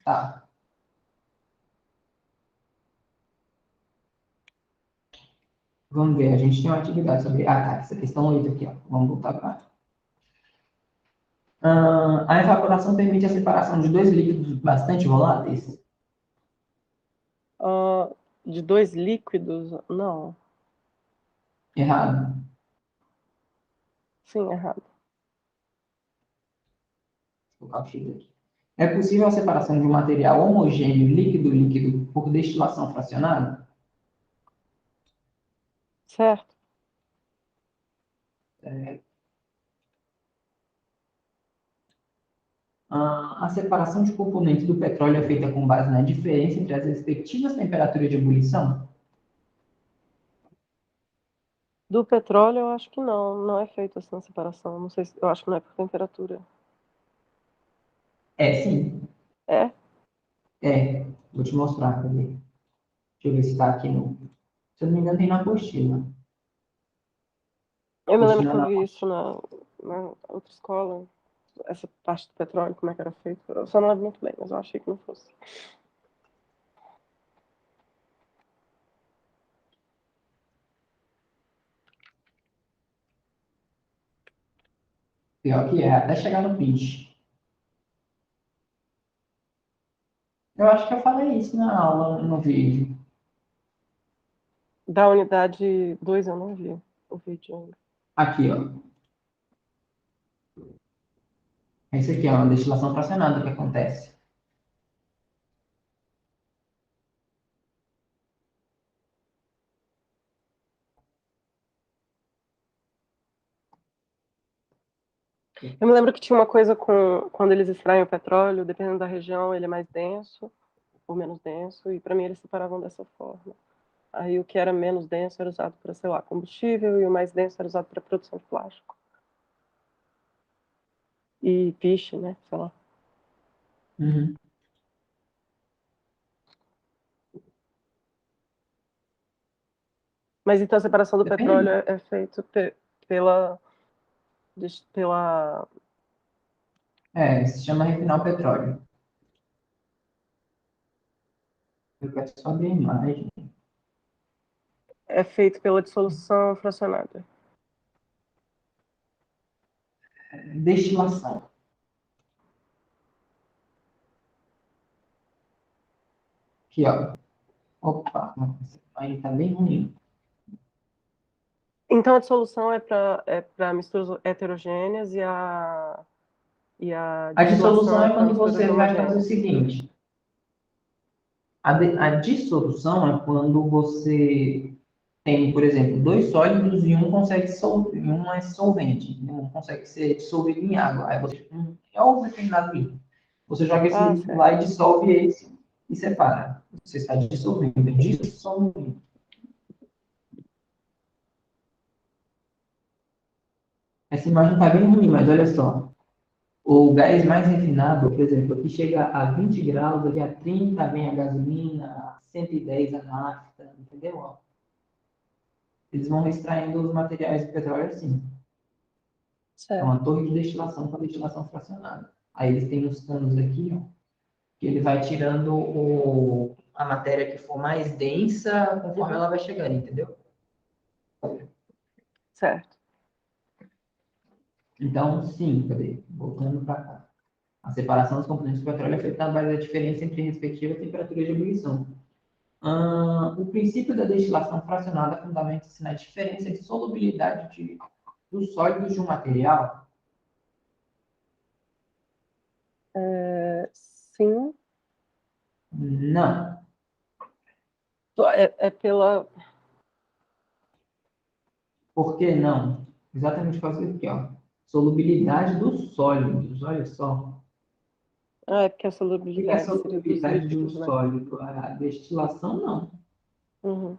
Tá. Vamos ver, a gente tem uma atividade sobre. Ah, tá, essa questão 8 aqui, ó. Vamos voltar para. A evaporação permite a separação de dois líquidos bastante voláteis? Ah, de dois líquidos? Não. Errado. Sim, errado. Vou colocar o X aqui. É possível a separação de um material homogêneo líquido-líquido por destilação fracionada? Certo. A separação de componentes do petróleo é feita com base na diferença entre as respectivas temperaturas de ebulição? Do petróleo, eu acho que não. Não é feito assim a separação. Não sei se, eu acho que não é por temperatura. É, sim. É? É. Vou te mostrar, cadê? Deixa eu ver se está aqui no. Se eu não me engano, tem na apostila. Eu me lembro Apostila que eu na vi isso apostila. na outra escola. Essa parte do petróleo, como é que era feito. Eu só não lembro muito bem, mas eu achei que não fosse. Pior que é, até chegar no pitch. Eu acho que eu falei isso na aula, no vídeo. Da unidade 2 eu não vi o vídeo ainda. Aqui, ó. Esse aqui é uma destilação fracionada que acontece. Eu me lembro que tinha uma coisa com quando eles extraem o petróleo, dependendo da região, ele é mais denso ou menos denso, e para mim eles separavam dessa forma. Aí o que era menos denso era usado para, sei lá, combustível, e o mais denso era usado para produção de plástico. E piche, né? Sei lá. Uhum. Mas então a separação do petróleo Depende. é feita pela, pela. É, se chama refinar o petróleo. Eu quero só abrir a imagem. É feito pela dissolução fracionada. Destilação. Aqui, ó. Opa, aí tá bem ruim. Então a dissolução é para misturas heterogêneas e a A destilação dissolução é é para quando misturas você vai fazer o homogêneas. seguinte. A dissolução é quando você tem, por exemplo, dois sólidos e um consegue dissolver, e um é solvente, né? Um consegue ser dissolvido em água. Aí você é um determinado líquido. Você joga esse Ah, líquido certo. lá e dissolve esse e separa. Você está dissolvendo. Essa imagem está bem ruim, mas olha só. O gás mais refinado, por exemplo, aqui chega a 20 graus, aqui a 30 vem a gasolina, a 110 a nafta, entendeu? Ó, eles vão extraindo os materiais do petróleo assim. É Certo. uma torre de destilação com a destilação fracionada. Aí eles têm os canos aqui, ó, que ele vai tirando a matéria que for mais densa conforme Uhum. ela vai chegando, entendeu? Certo. Então, sim, cadê? Voltando para cá. A separação dos componentes do petróleo é feita na base da diferença entre respectivas temperaturas de ebulição. O princípio da destilação fracionada fundamenta-se na diferença de solubilidade dos sólidos de um material. Sim. Não. É pela. Por que não? Exatamente por causa aqui, ó. Solubilidade dos sólidos, olha só. Ah, é porque a O que é a solubilidade seria dos solubilidade de um líquidos, né? sólido? A destilação, não. Uhum.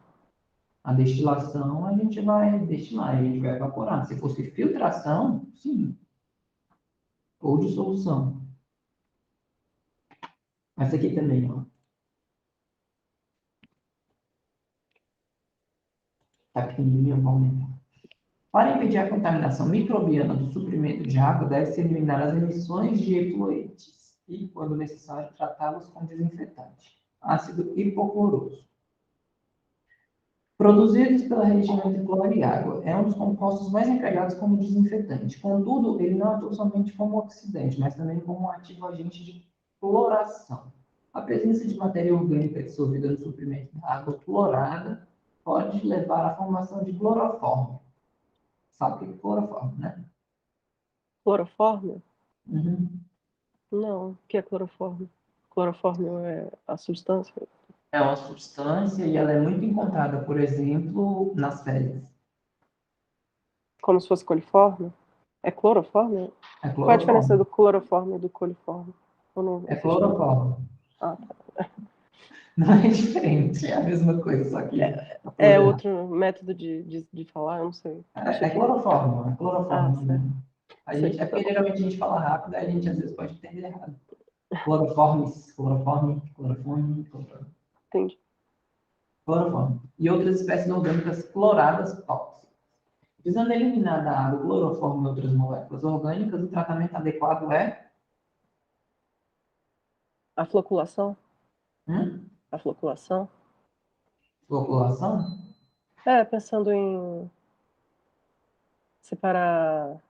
A destilação, a gente vai destilar, a gente vai evaporar. Se fosse filtração, sim. Ou dissolução. Essa aqui também, ó. Tá pequenininha, vamos aumentar. Para impedir a contaminação microbiana do suprimento de água, deve-se eliminar as emissões de efluentes e, quando necessário, tratá-los com desinfetante, ácido hipocloroso. Produzidos pela região entre cloro e água, é um dos compostos mais empregados como desinfetante. Contudo, ele não atua somente como oxidante, mas também como um ativo agente de cloração. A presença de matéria orgânica dissolvida no suprimento da água clorada pode levar à formação de cloroformo. Sabe o que é cloroformo, né? Clorofórmio? Uhum. Não. O que é clorofórmio? Clorofórmio é a substância? É uma substância e ela é muito encontrada, por exemplo, nas fezes. Como se fosse coliforme? É clorofórmio? É Qual é a diferença cloroformo. do clorofórmio e do coliforme? Eu não É assisti muito. cloroformo. Ah, tá. Não é diferente, é a mesma coisa, só que a É flor outro método de falar, eu não sei. Achei é que. cloroformo, é Ah, cloroformo. certo. A Sei, gente, é tá porque bom. geralmente a gente fala rápido, aí a gente às vezes pode entender errado. Entendi. Cloroforme. E outras espécies orgânicas cloradas tóxicas. Visando eliminar da água o cloroformo e outras moléculas orgânicas, o tratamento adequado é A floculação? hum, A floculação? floculação. É, pensando em separar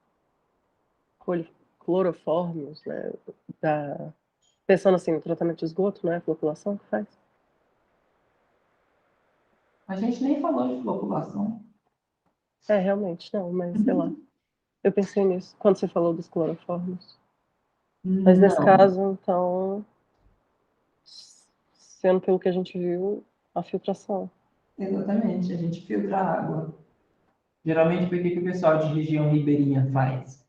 clorofórmios, né? Da... Pensando assim no tratamento de esgoto, não é a floculação que faz? A gente nem falou de floculação. É, realmente, não, mas sei lá. Eu pensei nisso quando você falou dos clorofórmios. Mas nesse Não, caso, então, sendo pelo que a gente viu, a filtração. exatamente. A gente filtra a água. Geralmente, por que o pessoal de região ribeirinha faz?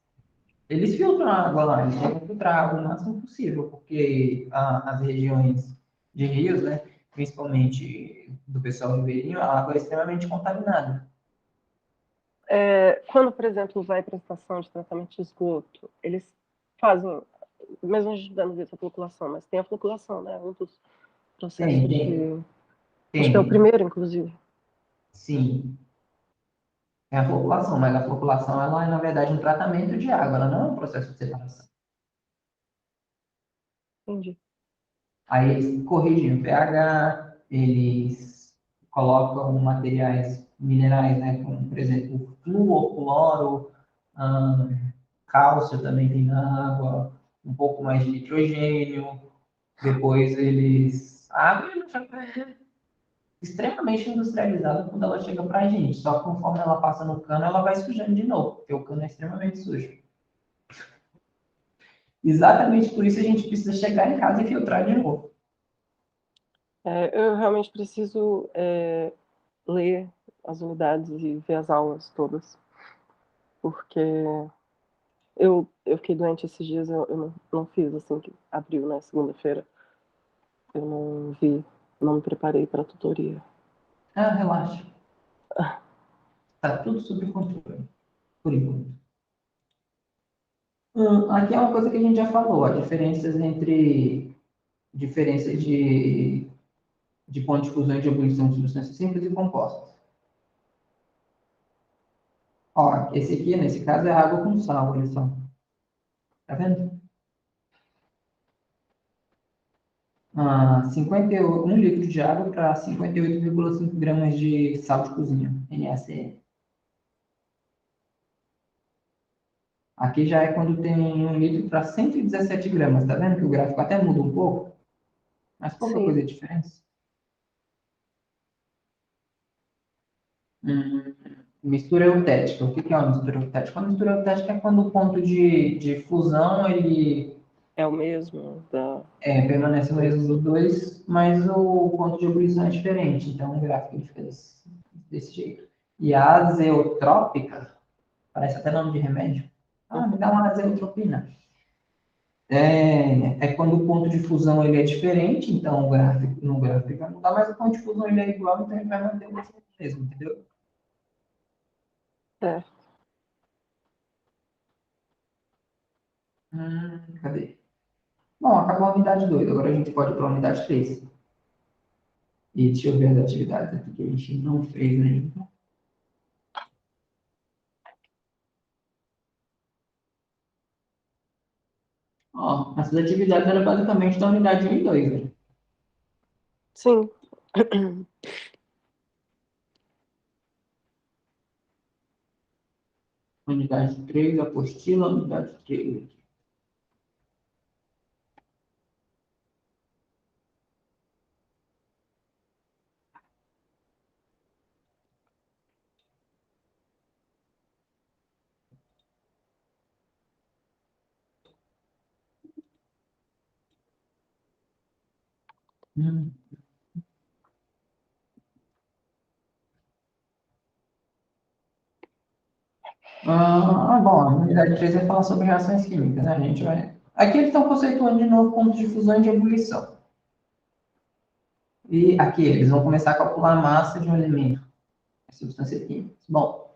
Eles filtram a água lá, eles tentam filtrar a água o máximo possível, porque as regiões de rios, né, principalmente do pessoal ribeirinho, a água é extremamente contaminada. É, quando, por exemplo, vai para a estação de tratamento de esgoto, eles fazem, mesmo ajudando a floculação, mas tem a floculação, né? Um dos Tem, processos tem, de. Acho que é o tem, primeiro, inclusive. sim. É a floculação, mas a floculação ela é, na verdade, um tratamento de água, ela não é um processo de separação. Entendi. Aí eles corrigem o pH, eles colocam materiais minerais, né, como, por exemplo, flúor, cloro, hum, cálcio também tem na água, um pouco mais de nitrogênio. Depois eles A água ela já é extremamente industrializada quando ela chega para a gente. Só que conforme ela passa no cano, ela vai sujando de novo, porque o cano é extremamente sujo. Exatamente por isso a gente precisa chegar em casa e filtrar de novo. Eu realmente preciso ler as unidades e ver as aulas todas, porque eu fiquei doente esses dias, eu não fiz assim que abriu, né, segunda-feira. Eu não vi, não me preparei para a tutoria. Ah, relaxa. Tá tudo sob controle, por enquanto. Aqui é uma coisa que a gente já falou, as diferenças entre diferenças de ponto de fusão e de ebulição de substâncias simples e compostas. Ó, esse aqui, nesse caso, é água com sal, olha só. Tá vendo? 1 litro de água para 58,5 gramas de sal de cozinha, NaCl. Aqui já é quando tem 1 litro para 117 gramas, tá vendo que o gráfico até muda um pouco? Mas pouca Sim, coisa de diferença. Hum, mistura eutética. O que que é uma mistura eutética? Uma mistura eutética é quando o ponto de fusão ele é o mesmo da. permanece no mesmo dos dois, mas o ponto de ebulição é diferente. Então o gráfico ele fica desse jeito. E a azeotrópica, parece até nome de remédio. Ah, me dá uma azeotropina. É quando o ponto de fusão ele é diferente, então no gráfico vai mudar, mas o ponto de fusão ele é igual, então ele vai manter o mesmo, entendeu? É, Cadê? Bom, acabou a unidade 2, agora a gente pode ir para a unidade 3. E deixa eu ver as atividades aqui que a gente não fez ainda. Ó, essas atividades eram basicamente da unidade 1 e 2, né? sim. Unidade 3, apostila, unidade 3. Hum. Bom, a unidade 3 vai falar sobre reações químicas, né? A gente vai... Aqui eles estão conceituando de novo pontos de fusão e de ebulição. E aqui eles vão começar a calcular a massa de um elemento, a substância química. Bom,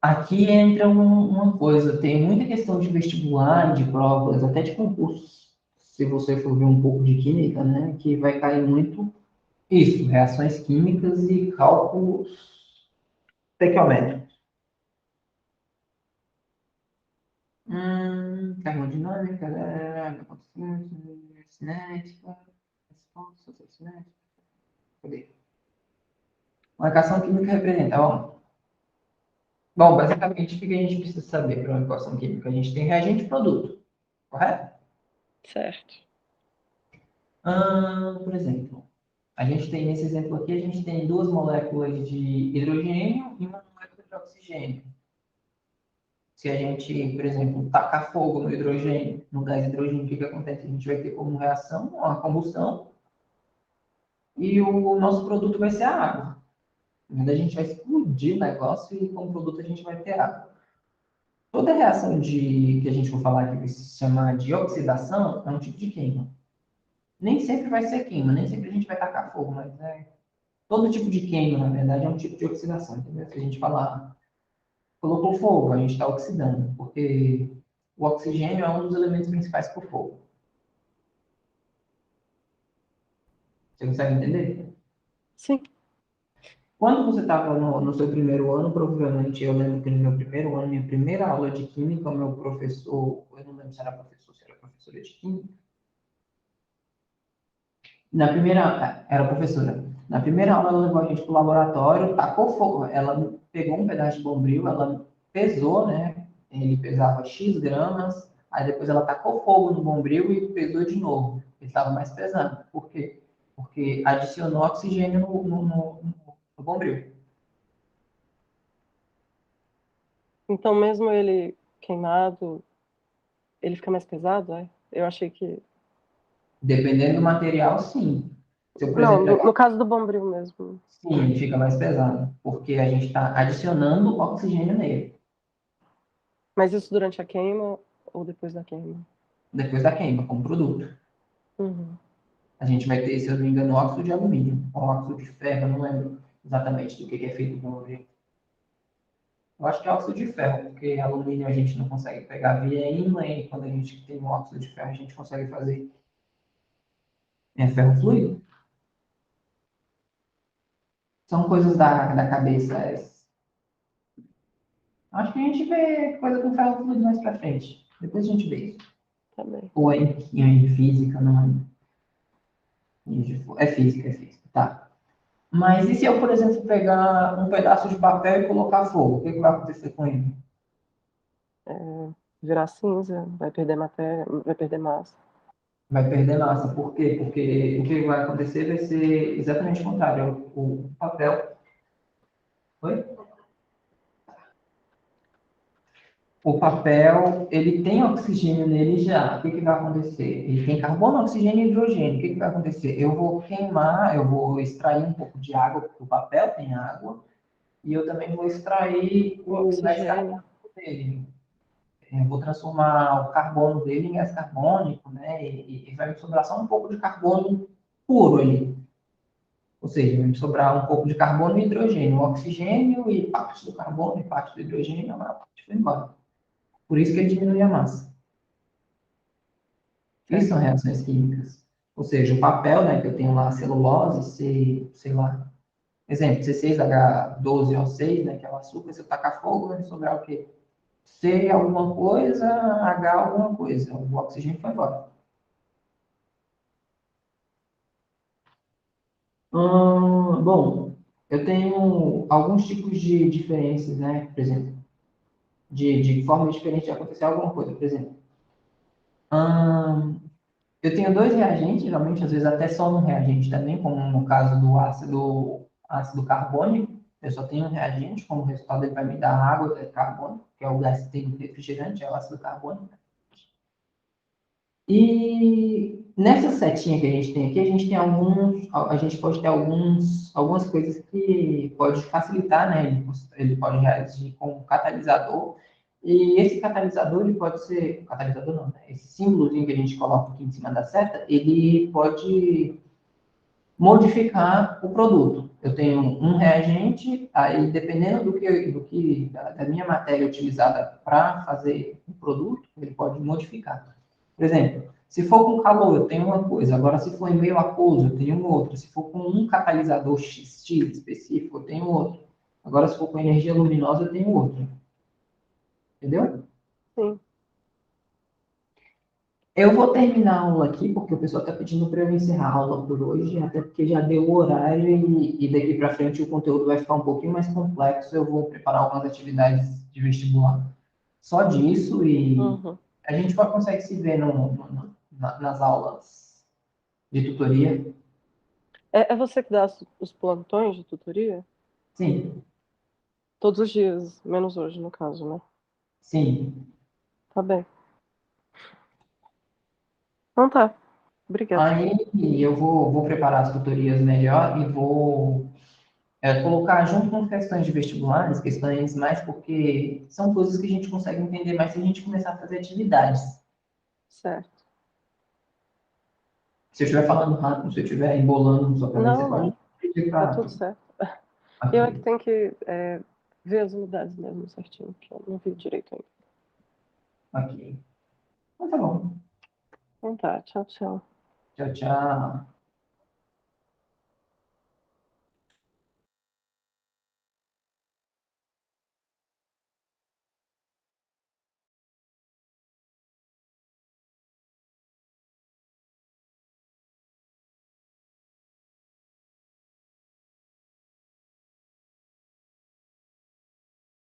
aqui entra uma coisa, tem muita questão de vestibular, de provas, até de concursos, se você for ver um pouco de química, né, que vai cair muito isso, reações químicas e cálculos estequiométricos. Termodinâmica, cinética, resposta, cinética, cadê? Marcação química representa, ó. Bom, basicamente, o que a gente precisa saber para uma equação química? A gente tem reagente e produto, correto? Certo. Por exemplo, a gente tem, nesse exemplo aqui, a gente tem duas moléculas de hidrogênio e uma molécula de oxigênio. Se a gente, por exemplo, tacar fogo no hidrogênio, no gás hidrogênio, o que que acontece? A gente vai ter como reação uma combustão e o nosso produto vai ser a água. A gente vai explodir o negócio e como produto a gente vai ter água. Toda reação que a gente for falar aqui, que se chama de oxidação, é um tipo de queima. Nem sempre vai ser queima, nem sempre a gente vai tacar fogo, mas todo tipo de queima, na verdade, é um tipo de oxidação, entendeu? Se a gente falar, colocou fogo, a gente está oxidando, porque o oxigênio é um dos elementos principais para o fogo. Você consegue entender? Sim. Quando você estava no seu primeiro ano, provavelmente, eu lembro que no meu primeiro ano, minha primeira aula de química, o meu professor, eu não lembro se era professor, se era professora de química, na primeira, era professora. Na primeira aula, ela levou a gente para o laboratório, tacou fogo. Ela pegou um pedaço de bombril, ela pesou, né? Ele pesava X gramas, aí depois ela tacou fogo no bombril e pesou de novo. Ele estava mais pesado. Por quê? Porque adicionou oxigênio no bombril. Então, mesmo ele queimado, ele fica mais pesado, é? Eu achei que... Dependendo do material, sim. Se eu, por Não, exemplo, pegar, no caso do Bombril mesmo. sim, ele fica mais pesado, porque a gente está adicionando oxigênio nele, Mas isso durante a queima ou depois da queima? depois da queima, como produto. Uhum. A gente vai ter, se eu não me engano, óxido de alumínio, ou óxido de ferro, eu não lembro exatamente do que é feito o bombril. Eu acho que é óxido de ferro, porque alumínio a gente não consegue pegar via ímã, e quando a gente tem um óxido de ferro, a gente consegue fazer ferro fluido. São coisas da cabeça. Acho que a gente vê coisa com ferro fluido mais pra frente. Depois a gente vê isso. Tá bem. Ou é em física, não é? É física, é física. Tá. Mas e se eu, por exemplo, pegar um pedaço de papel e colocar fogo? O que, que vai acontecer com ele? É, virar cinza, vai perder matéria, vai perder massa. Vai perder massa. Por quê? Porque o que vai acontecer vai ser exatamente o contrário. O papel. Oi? O papel, ele tem oxigênio nele já. O que, que vai acontecer? Ele tem carbono, oxigênio e hidrogênio. O que, que vai acontecer? Eu vou queimar, eu vou extrair um pouco de água, porque o papel tem água, e eu também vou extrair O o gás oxigênio. carbônico dele. Eu vou transformar o carbono dele em gás carbônico, né? E vai me sobrar só um pouco de carbono puro ali. Ou seja, vai me sobrar um pouco de carbono e hidrogênio. O oxigênio e parte do carbono e parte do hidrogênio, a maior parte foi embora. Por isso que ele diminui a massa. Isso Certo. são reações químicas. Ou seja, o papel, né, que eu tenho lá, a celulose, sei lá, exemplo, C6H12O6, né, que é o açúcar, se eu tacar fogo, vai sobrar o quê? C alguma coisa, H alguma coisa. O oxigênio foi embora. Bom, eu tenho alguns tipos de diferenças, né? Por exemplo, de forma diferente de acontecer alguma coisa. Por exemplo, eu tenho dois reagentes, geralmente, às vezes até só um reagente também, como no caso do ácido carbônico. Eu só tenho um reagente, como resultado ele vai me dar água de carbono, que é o gás que tem no refrigerante, é o ácido carbônico. E nessa setinha que a gente tem aqui, a gente tem a gente pode ter algumas coisas que pode facilitar, né? Ele pode reagir como catalisador. E esse catalisador, ele pode ser, catalisador não, né? Esse símbolozinho que a gente coloca aqui em cima da seta, ele pode modificar o produto. Eu tenho um reagente, aí dependendo da minha matéria utilizada para fazer o produto, ele pode modificar. Por exemplo, se for com calor, eu tenho uma coisa. Agora, se for em meio aquoso, eu tenho outra. Se for com um catalisador X específico, eu tenho outro. Agora, se for com energia luminosa, eu tenho outro. Entendeu? Sim. Eu vou terminar a aula aqui, porque o pessoal está pedindo para eu encerrar a aula por hoje, até porque já deu o horário e daqui para frente o conteúdo vai ficar um pouquinho mais complexo. Eu vou preparar algumas atividades de vestibular só disso e Uhum. a gente consegue se ver nas aulas de tutoria. É você que dá os plantões de tutoria? Sim, Todos os dias, menos hoje, no caso, né? sim. Tá bem. Então tá. Obrigada. Aí eu vou preparar as tutorias melhor e vou colocar junto com questões de vestibulares, questões mais porque são coisas que a gente consegue entender mais se a gente começar a fazer atividades. Certo. Se eu estiver falando rápido, se eu estiver embolando na sua cabeça, você Não, pode não. pedir Tá para. tudo certo. Eu é que tenho que ver as unidades mesmo certinho, que eu não vi direito ainda. Ok. Então tá bom. Então tá. Tchau, tchau. Tchau, tchau.